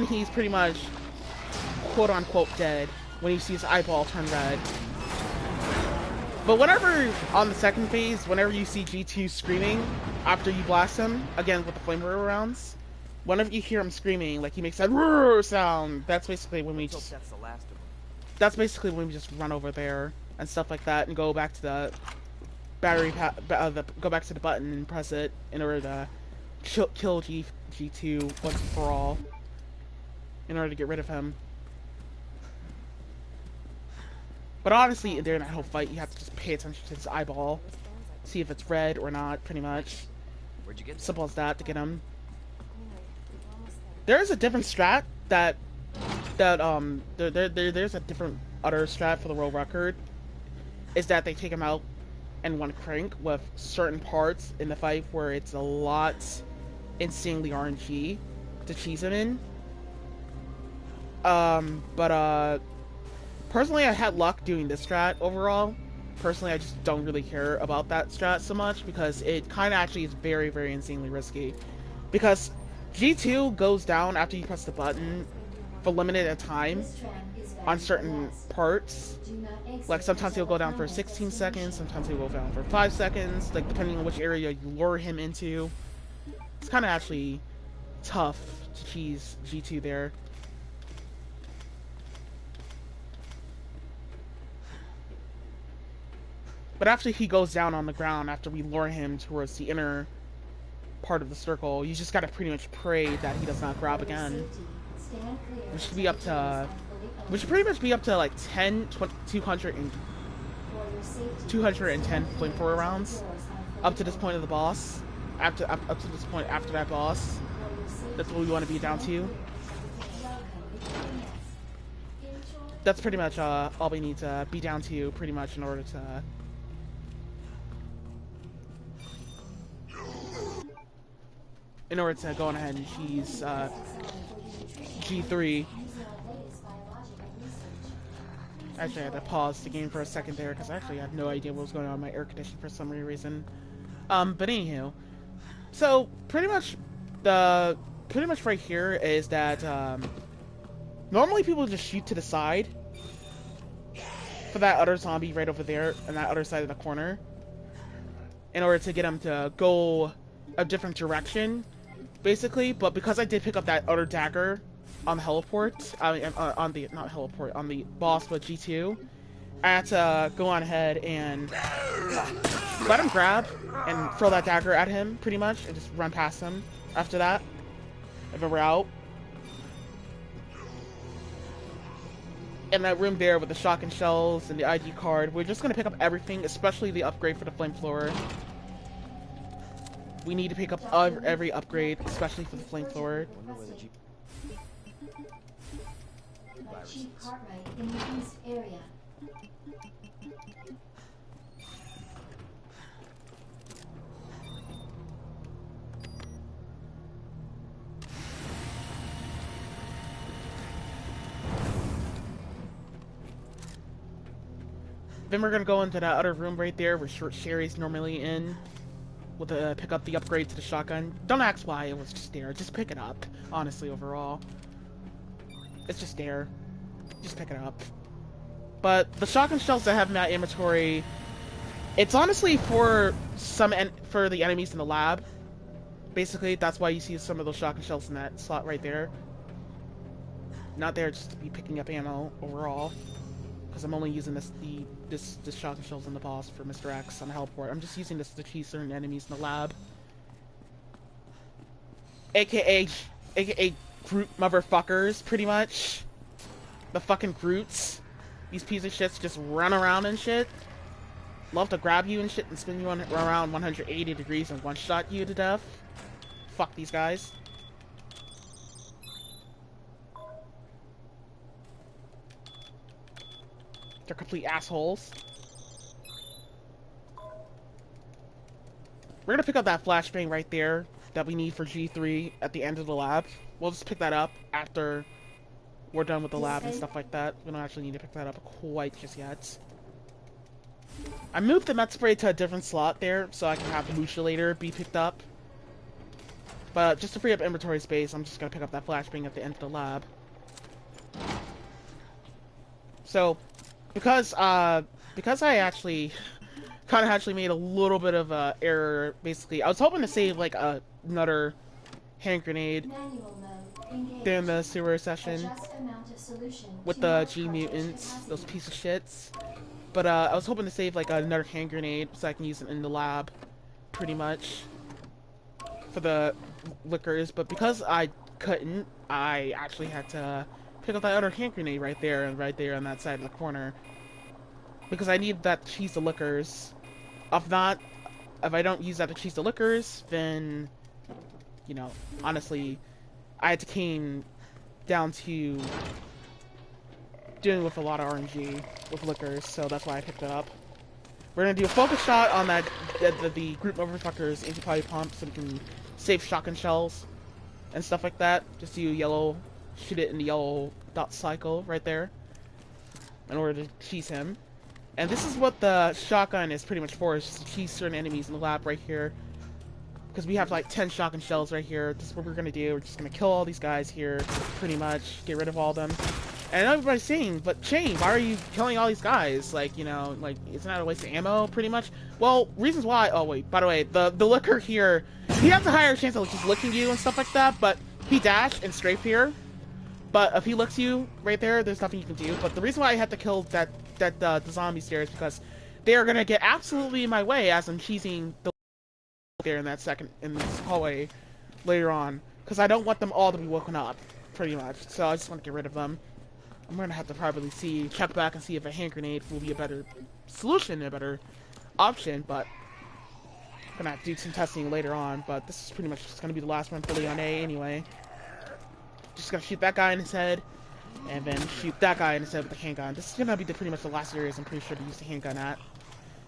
he's pretty much quote unquote dead, when you see his eyeball turn red. But whenever, on the second phase, whenever you see G2 screaming after you blast him, again with the flamethrower rounds, whenever you hear him screaming, like he makes that roar sound, that's basically when we Let's hope just that's the last of them. that's basically when we just run over there and stuff like that and go back to the go back to the button and press it in order to kill G2 once and for all, in order to get rid of him. But honestly, during that whole fight, you have to just pay attention to his eyeball, see if it's red or not, pretty much. Where'd you get that? Simple as that to get him. There's a different strat there's a different other strat for the world record. Is that they take him out in one crank with certain parts in the fight where it's a lot insanely RNG to cheese him in. Personally, I had luck doing this strat overall. Personally, I just don't really care about that strat so much because it kind of actually is very, very insanely risky. Because G2 goes down after you press the button for limited time on certain parts. Like sometimes he'll go down for 16 seconds, sometimes he'll go down for 5 seconds, like depending on which area you lure him into. It's kind of actually tough to cheese G2 there. But after he goes down on the ground, after we lure him towards the inner part of the circle, you just gotta pretty much pray that he does not grab again. We should be up to... We should pretty much be up to like 210 flamethrower rounds up to this point of the boss. Up to this point after that boss. That's what we want to be down to. That's pretty much all we need to be down to pretty much in order to... go on ahead and cheese G3. Actually, I had to pause the game for a second there because actually I had no idea what was going on in my air conditioner for some reason. But anywho, so pretty much right here is that normally people just shoot to the side for that other zombie right over there on that other side of the corner in order to get him to go a different direction, basically. But because I did pick up that other dagger on the heliport, not heliport, on the boss with G2, I had to go on ahead and let him grab and throw that dagger at him, pretty much, and just run past him after that, if we're out. In that room there with the shotgun shells and the ID card, we're just going to pick up everything, especially the upgrade for the flamethrower. We need to pick up every upgrade, especially for the flamethrower. Chief Cartwright in the east area. Then we're gonna go into that other room right there where Sherry's normally in. With pick up the upgrade to the shotgun. Don't ask why it was just there. Just pick it up. Honestly, overall, it's just there. Just pick it up. But the shotgun shells that I have in my inventory, it's honestly for for the enemies in the lab. Basically, that's why you see some of those shotgun shells in that slot right there. Not there just to be picking up ammo overall, because I'm only using this shotgun shells in the boss for Mr. X on the heliport. I'm just using this to cheese certain enemies in the lab. AKA Groot motherfuckers, pretty much. The fucking Groots. These pieces of shits just run around and shit. Love to grab you and shit and spin you around 180 degrees and one-shot you to death. Fuck these guys. They're complete assholes. We're gonna pick up that flashbang right there that we need for G3 at the end of the lab. We'll just pick that up after we're done with the lab and stuff like that. We don't actually need to pick that up quite just yet. I moved the med spray to a different slot there so I can have the Musha later be picked up. But just to free up inventory space, I'm just gonna pick up that flashbang at the end of the lab. So, because I actually kind of made a little bit of a error. Basically, I was hoping to save like another hand grenade Manual mode engaged. during the sewer session Adjust amount of solution with to the mark G cartridge mutants, capacity. those piece of shits. But I was hoping to save like another hand grenade so I can use it in the lab, pretty much, for the liquors. But because I couldn't, I actually had to pick up that other hand grenade right there on that side of the corner, because I need that to cheese the liquors. If not, if I don't use that to cheese the liquors, then, you know, honestly, I had to came down to dealing with a lot of RNG with liquors, so that's why I picked it up. We're gonna do a focus shot on that the group motherfuckers anti-potty pump, so we can save shotgun shells and stuff like that. Just do yellow, shoot it in the yellow dot cycle right there in order to cheese him. And this is what the shotgun is pretty much for, is just to cheese certain enemies in the lab right here. Because we have like 10 shotgun shells right here. This is what we're gonna do. We're just gonna kill all these guys here, pretty much. Get rid of all of them. And everybody's saying, but Shane, why are you killing all these guys? Like, you know, like, isn't that a waste of ammo, pretty much? Well, reasons why, oh wait, by the way, the liquor here, he has a higher chance of just licking you and stuff like that, but he dashed and strafed here. But if he licks you right there, there's nothing you can do. But the reason why I had to kill the zombies there is because they are gonna get absolutely in my way as I'm cheesing the there in this hallway later on, because I don't want them all to be woken up, pretty much. So I just want to get rid of them. I'm gonna have to probably check back and see if a hand grenade will be a better solution, a better option, but I'm gonna have to do some testing later on. But this is pretty much just gonna be the last one for Leon A anyway. Just gonna shoot that guy in his head, and then shoot that guy in his head with the handgun. This is gonna be pretty much the last areas I'm pretty sure to use the handgun at.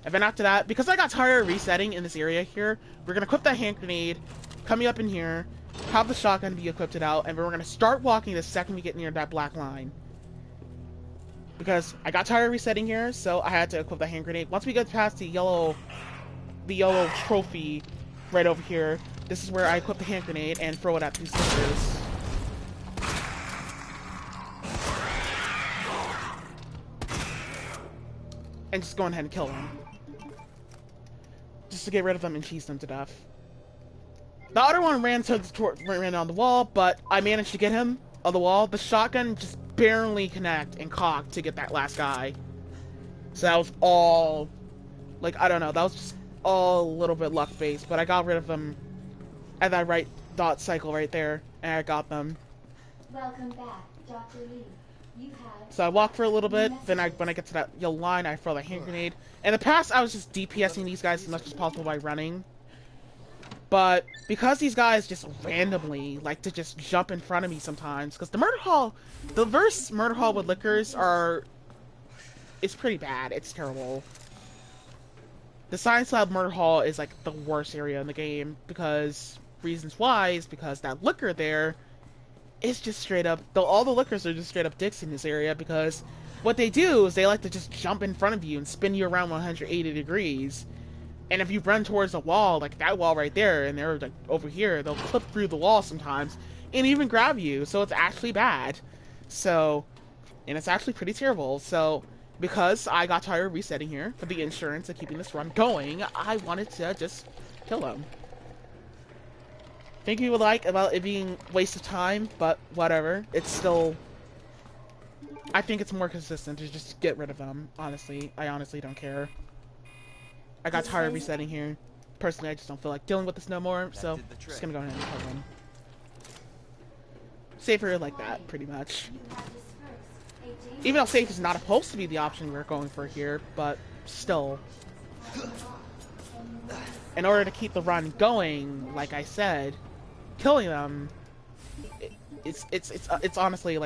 And then after that, because I got tired of resetting in this area here, we're gonna equip that hand grenade, coming up in here, have the shotgun be equipped out, and we're gonna start walking the second we get near that black line. Because I got tired of resetting here, so I had to equip the hand grenade. Once we get past the yellow trophy right over here, this is where I equip the hand grenade and throw it at these sisters. And just go ahead and kill them. Just to get rid of them and cheese them to death. The other one ran on the wall, but I managed to get him on the wall. The shotgun just barely connect and cocked to get that last guy. So that was all, like, I don't know, that was just all a little bit luck-based, but I got rid of them at that right dot cycle right there, and I got them. Welcome back, Dr. Lee. You have... So I walk for a little bit, then when I get to that yellow line, I throw the hand grenade. In the past, I was just DPSing these guys as much as possible by running. But because these guys just randomly like to just jump in front of me sometimes, because the murder hall with liquors it's pretty bad. It's terrible. The science lab murder hall is like the worst area in the game, because reasons why is because that liquor there is just straight up, all the liquors are just straight up dicks in this area, because what they do is they like to just jump in front of you and spin you around 180 degrees. And if you run towards a wall, like that wall right there, and they're like over here, they'll clip through the wall sometimes and even grab you. So it's actually bad. So, and it's actually pretty terrible. So, because I got tired of resetting here for the insurance of keeping this run going, I wanted to just kill them. Think you would like about it being a waste of time, but whatever. It's still, I think it's more consistent to just get rid of them. Honestly, I honestly don't care. I got tired of resetting here. Personally, I just don't feel like dealing with this no more, so I'm just gonna go ahead and kill them. Safer like that, pretty much. Even though safe is not supposed to be the option we're going for here, but still. In order to keep the run going, like I said, killing them, it's honestly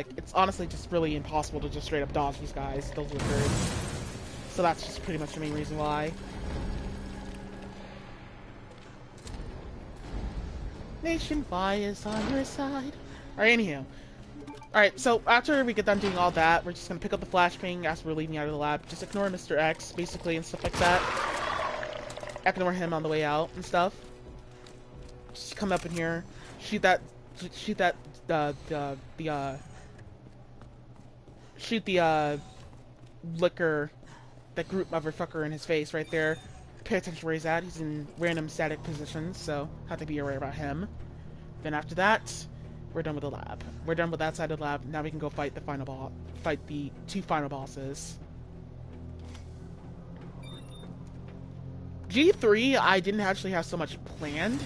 just really impossible to just straight up dodge these guys, those lickers. So that's just pretty much the main reason why. Nation Y is on your side. Alright, anyhow. Alright, so after we get done doing all that, we're just gonna pick up the flashbang as we're leaving out of the lab. Just ignore Mr. X, basically, and stuff like that. Ignore him on the way out and stuff. Just come up in here, shoot the liquor, that group motherfucker in his face right there. Pay attention where he's at. He's in random static positions, so have to be aware about him. Then after that, we're done with the lab. We're done with that side of the lab. Now we can go fight the final boss. Fight the 2 final bosses. G3, I didn't actually have so much planned.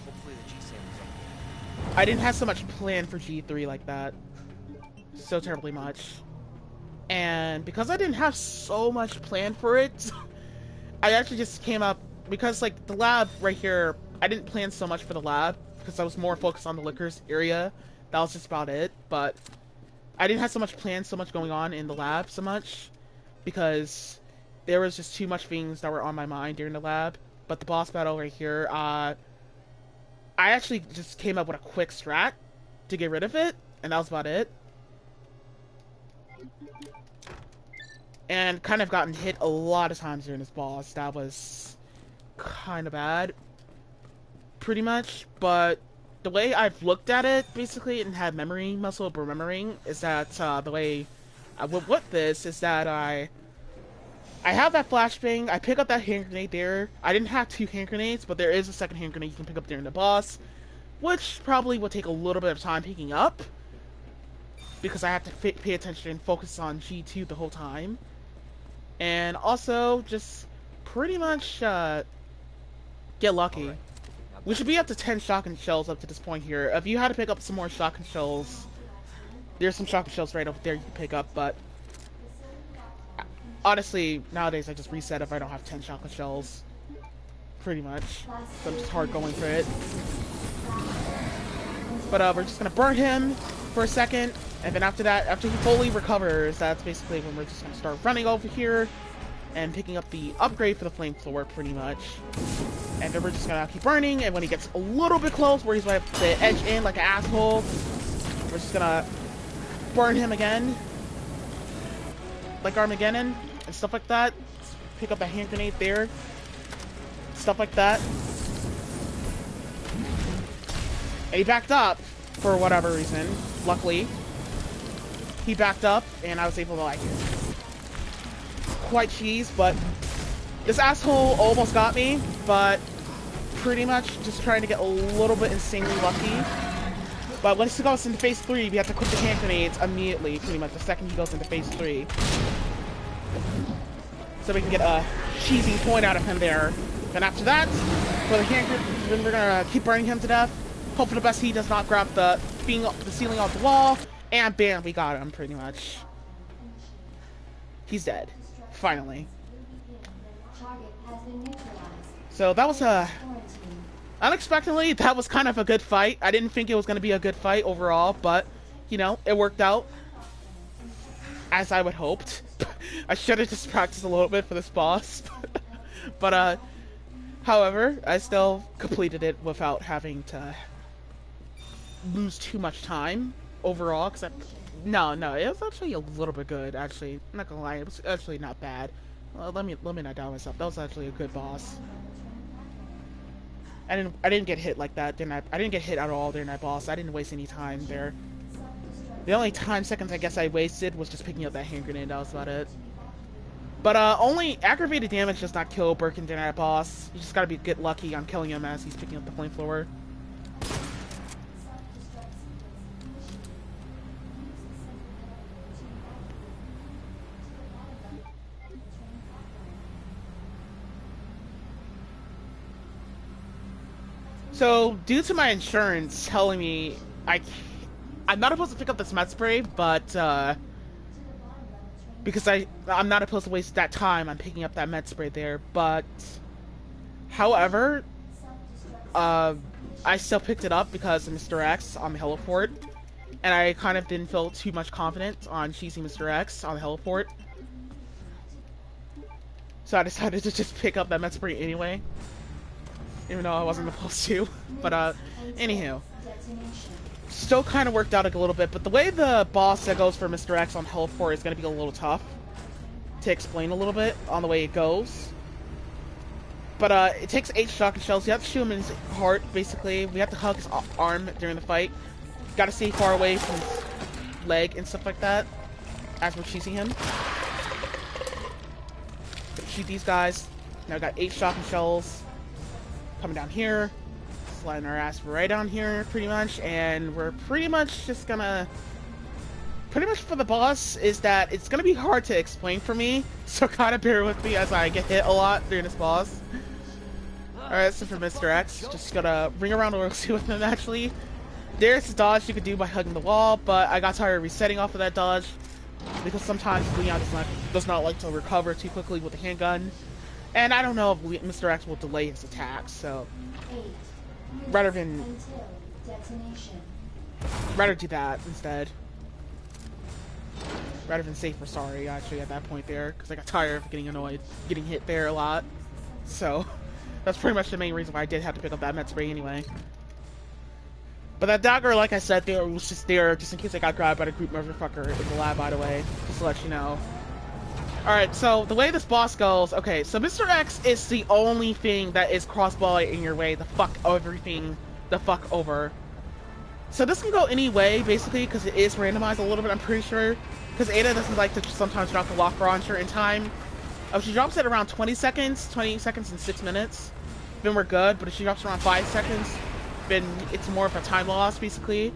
Hopefully the G-Sam is up. I didn't have so much planned for G3 like that. So terribly much. And because I didn't have so much planned for it, I actually just came up, because like the lab right here, I didn't plan so much for the lab, because I was more focused on the liquors area. That was just about it, but I didn't have so much planned, so much going on in the lab so much, because there was just too much things that were on my mind during the lab. But the boss battle right here, I actually just came up with a quick strat to get rid of it, and that was about it. And kind of gotten hit a lot of times during this boss. That was kind of bad, pretty much. But the way I've looked at it, basically, and had memory muscle of remembering, is that the way I would with this is that I have that flashbang. I pick up that hand grenade there. I didn't have 2 hand grenades, but there is a second hand grenade you can pick up during the boss, which probably will take a little bit of time picking up, because I have to pay attention and focus on G2 the whole time. And also, just pretty much get lucky. Alright. We should be up to 10 shotgun shells up to this point here. If you had to pick up some more shotgun shells, there's some shotgun shells right over there you can pick up, but honestly, nowadays I just reset if I don't have 10 shotgun shells. Pretty much. So I'm just hard going for it. But we're just gonna burn him for a second, and then after that, after he fully recovers, that's basically when we're just gonna start running over here and picking up the upgrade for the flamethrower, pretty much. And then we're just gonna keep burning, and when he gets a little bit close, where he's right up the edge in like an asshole, we're just gonna burn him again, like Armageddon and stuff like that. Pick up a hand grenade there, stuff like that. And he backed up for whatever reason. Luckily, he backed up, and I was able to like quite cheese, but this asshole almost got me, but pretty much just trying to get a little bit insanely lucky. But once he goes into phase 3, we have to quit the hand grenades immediately, pretty much the second he goes into phase 3. So we can get a cheesy point out of him there. Then after that, for the hand grenade, then we're gonna keep burning him to death. Hope for the best he does not grab the ceiling off the wall, and bam, we got him, pretty much. He's dead. Finally. So that was unexpectedly, that was kind of a good fight. I didn't think it was going to be a good fight overall, but, you know, it worked out as I would hoped. I should have just practiced a little bit for this boss. But, however, I still completed it without having to lose too much time overall, because no, it was actually a little bit good, actually. I'm not gonna lie, it was actually not bad. Let me not doubt myself. That was actually a good boss. I didn't get hit like that, didn't I? I didn't get hit at all during that boss. I didn't waste any time there. The only seconds I guess I wasted was just picking up that hand grenade. That was about it. But only aggravated damage does not kill Birkin during that boss. You just gotta get lucky on killing him as he's picking up the flamethrower. So, due to my insurance telling me I'm not supposed to pick up this med spray, but because I'm not supposed to waste that time on picking up that med spray there, but however, I still picked it up because of Mr. X on the heliport, and I kind of didn't feel too much confident on cheesing Mr. X on the heliport, so I decided to just pick up that med spray anyway. Even though I wasn't supposed to. But, anywho. Still kind of worked out a little bit, but the way the boss that goes for Mr. X on Heliport is going to be a little tough to explain a little bit on the way it goes. But, it takes 8 shotgun shells. You have to shoot him in his heart, basically. We have to hug his arm during the fight. Gotta stay far away from his leg and stuff like that as we're chasing him. Shoot these guys. Now I got 8 shotgun shells. Coming down here. sliding our ass right down here, pretty much, and we're pretty much just gonna... Pretty much for the boss is that it's gonna be hard to explain for me, so kind of bear with me as I get hit a lot during this boss. Alright, so for Mr. X, just gonna ring around the see with him actually. There's a dodge you could do by hugging the wall, but I got tired of resetting off of that dodge because sometimes Leon does not like to recover too quickly with the handgun. And I don't know if Mr. X will delay his attacks, so rather than do that instead. Rather than safe or sorry, actually, at that point there, because I got tired of getting annoyed, getting hit there a lot. So, that's pretty much the main reason why I did have to pick up that med spray anyway. But that dagger, like I said, there was just there, just in case I got grabbed by the group motherfucker in the lab, by the way, just to let you know. Alright, so the way this boss goes, okay, so Mr. X is the only thing that is crossbow in your way, the fuck everything, the fuck over. So this can go any way, basically, because it is randomized a little bit, I'm pretty sure. Because Ada doesn't like to sometimes drop the lock launcher in time. If she drops it around 20 seconds and 6 minutes, then we're good. But if she drops around 5 seconds, then it's more of a time loss, basically.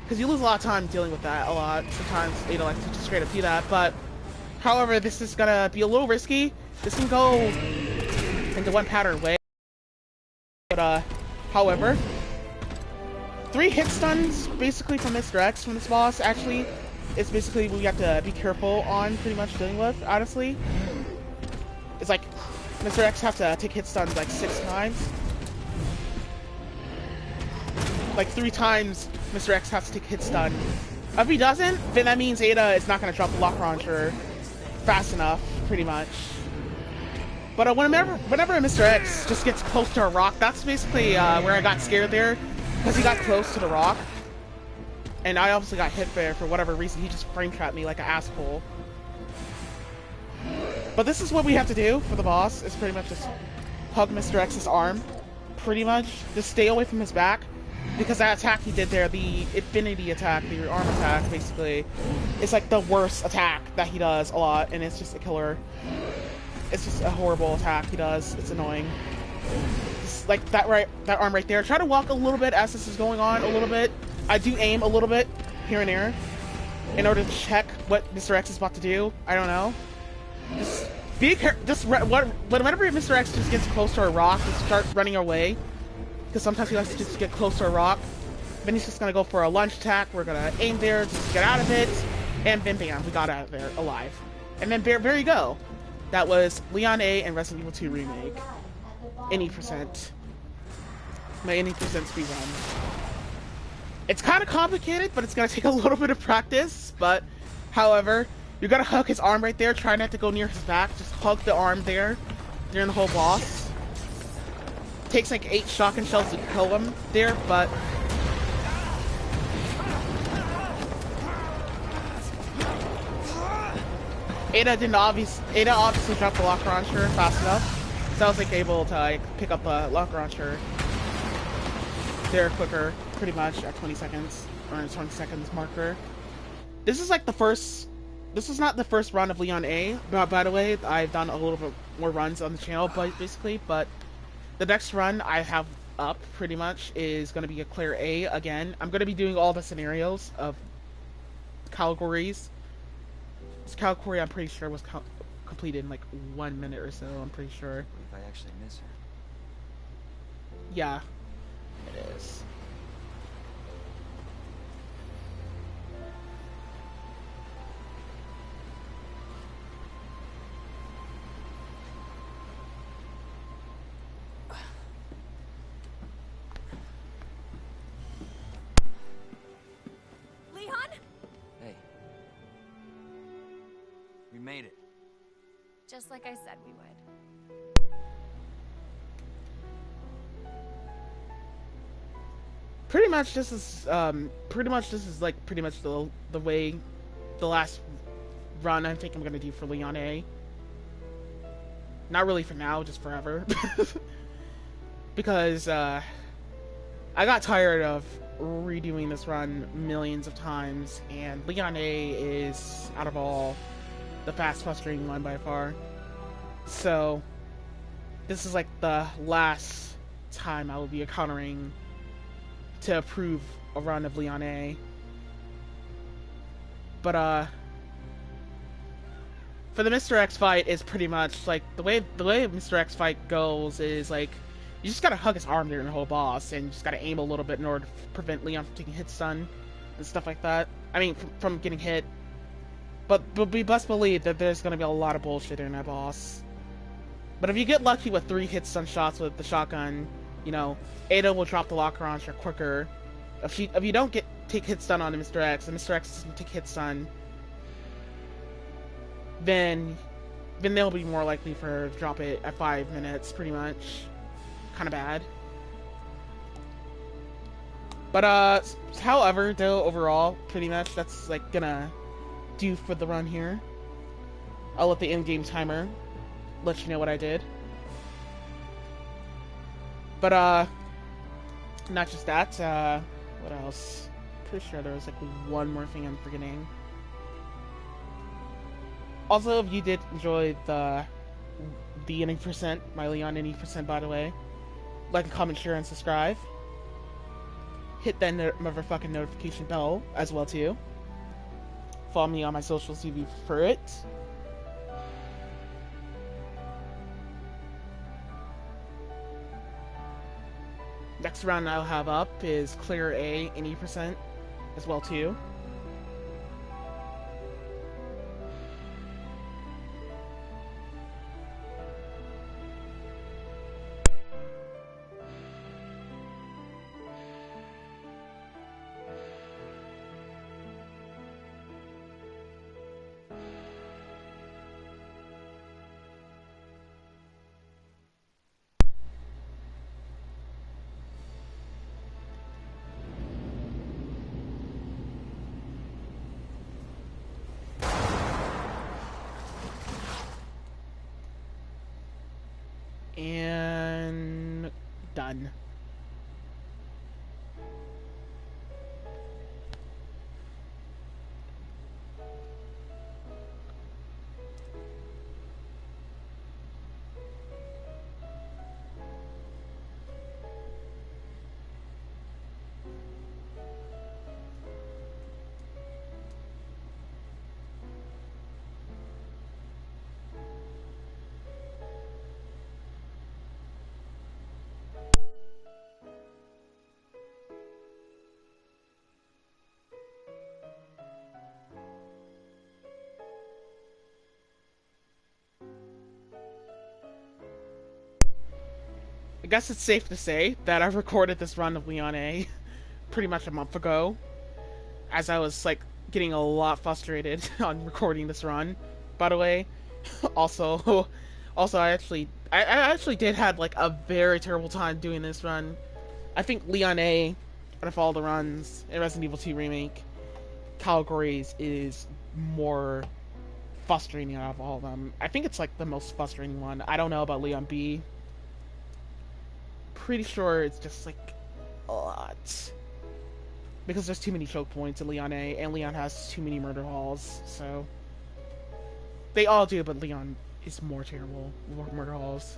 Because you lose a lot of time dealing with that a lot. Sometimes Ada likes to just straight up do that. But, however, this is going to be a little risky. This can go into one pattern way. But, however, 3 hit stuns, basically, from Mr. X from this boss, actually. It's basically what we have to be careful on pretty much dealing with, honestly. It's like, Mr. X has to take hit stuns like 6 times. Like 3 times Mr. X has to take hit stun. If he doesn't, then that means Ada is not going to drop the lock launcher fast enough, pretty much. But whenever Mr. X just gets close to a rock, that's basically where I got scared there. Because he got close to the rock. And I obviously got hit there for whatever reason. He just frame trapped me like an asshole. But this is what we have to do for the boss. Is pretty much just hug Mr. X's arm. Pretty much. Just stay away from his back. Because that attack he did there, the infinity attack, the arm attack, basically, is like the worst attack that he does a lot. And it's just a killer. It's just a horrible attack he does. It's annoying. Just like that arm right there. Try to walk a little bit as this is going on a little bit. I do aim a little bit here and there in order to check what Mr. X is about to do. I don't know. Just be careful. Whenever Mr. X just gets close to a rock, just start running away. Because sometimes he likes to just get close to a rock. Then he's just gonna go for a lunge attack. We're gonna aim there, just get out of it, and then bam, we got out of there alive. And then there you go. That was Leon A and Resident Evil 2 Remake. Any percent. My any percent speedrun. It's kind of complicated, but it's going to take a little bit of practice. But, however, you got to hug his arm right there. Try not to go near his back. Just hug the arm there during the whole boss. Takes like 8 shotgun shells to kill him there, but... Ada obviously dropped the lock launcher fast enough. So I was like able to like, pick up the lock launcher there quicker. Pretty much at 20 seconds, or 20 seconds marker. This is like the first, this is not the first run of Leon A, by the way. I've done a little bit more runs on the channel, but basically, but the next run I have up, pretty much, is going to be a Claire A again. I'm going to be doing all the scenarios of categories. This category, I'm pretty sure, was completed in like 1 minute or so, I'm pretty sure. What if I actually miss her? Yeah, it is. We made it. Just like I said we would. Pretty much this is like pretty much the way the last run I think I'm gonna do for Leon A. Not really for now, just forever. Because I got tired of redoing this run millions of times, and Leon A is, out of all, the fast frustrating one by far. So this is like the last time I will be encountering to approve a run of Leon A. But for the Mr. X fight is pretty much like the way Mr. X fight goes is like you just gotta hug his arm during the whole boss and you just gotta aim a little bit in order to prevent Leon from taking hit stun and stuff like that. I mean, from getting hit. But we best believe that there's gonna be a lot of bullshit in that boss. But if you get lucky with 3 hit stun shots with the shotgun, you know, Ada will drop the locker launcher quicker. If you don't take hit stun on Mr. X, and Mr. X doesn't take hit stun, then they'll be more likely for her to drop it at 5 minutes, pretty much. Kind of bad. But however, though, overall, pretty much that's like gonna do for the run here. I'll let the in-game timer let you know what I did. But not just that, what else? Pretty sure there was like one more thing I'm forgetting. Also, if you did enjoy the any percent, my Leon any percent, by the way, like, comment, share, and subscribe. Hit that motherfucking notification bell as well too. Follow me on my socials if you prefer it. Next round I'll have up is clear A any percent as well too. And done. I guess it's safe to say that I recorded this run of Leon A pretty much a month ago, as I was like getting a lot frustrated on recording this run. By the way, also I actually did have like a very terrible time doing this run. I think Leon A, out of all the runs in Resident Evil 2 Remake categories, is more frustrating out of all of them. I think it's like the most frustrating one. I don't know about Leon B. Pretty sure it's just like a lot, because there's too many choke points in Leon A, and Leon has too many murder halls, so they all do, but Leon is more terrible with murder halls.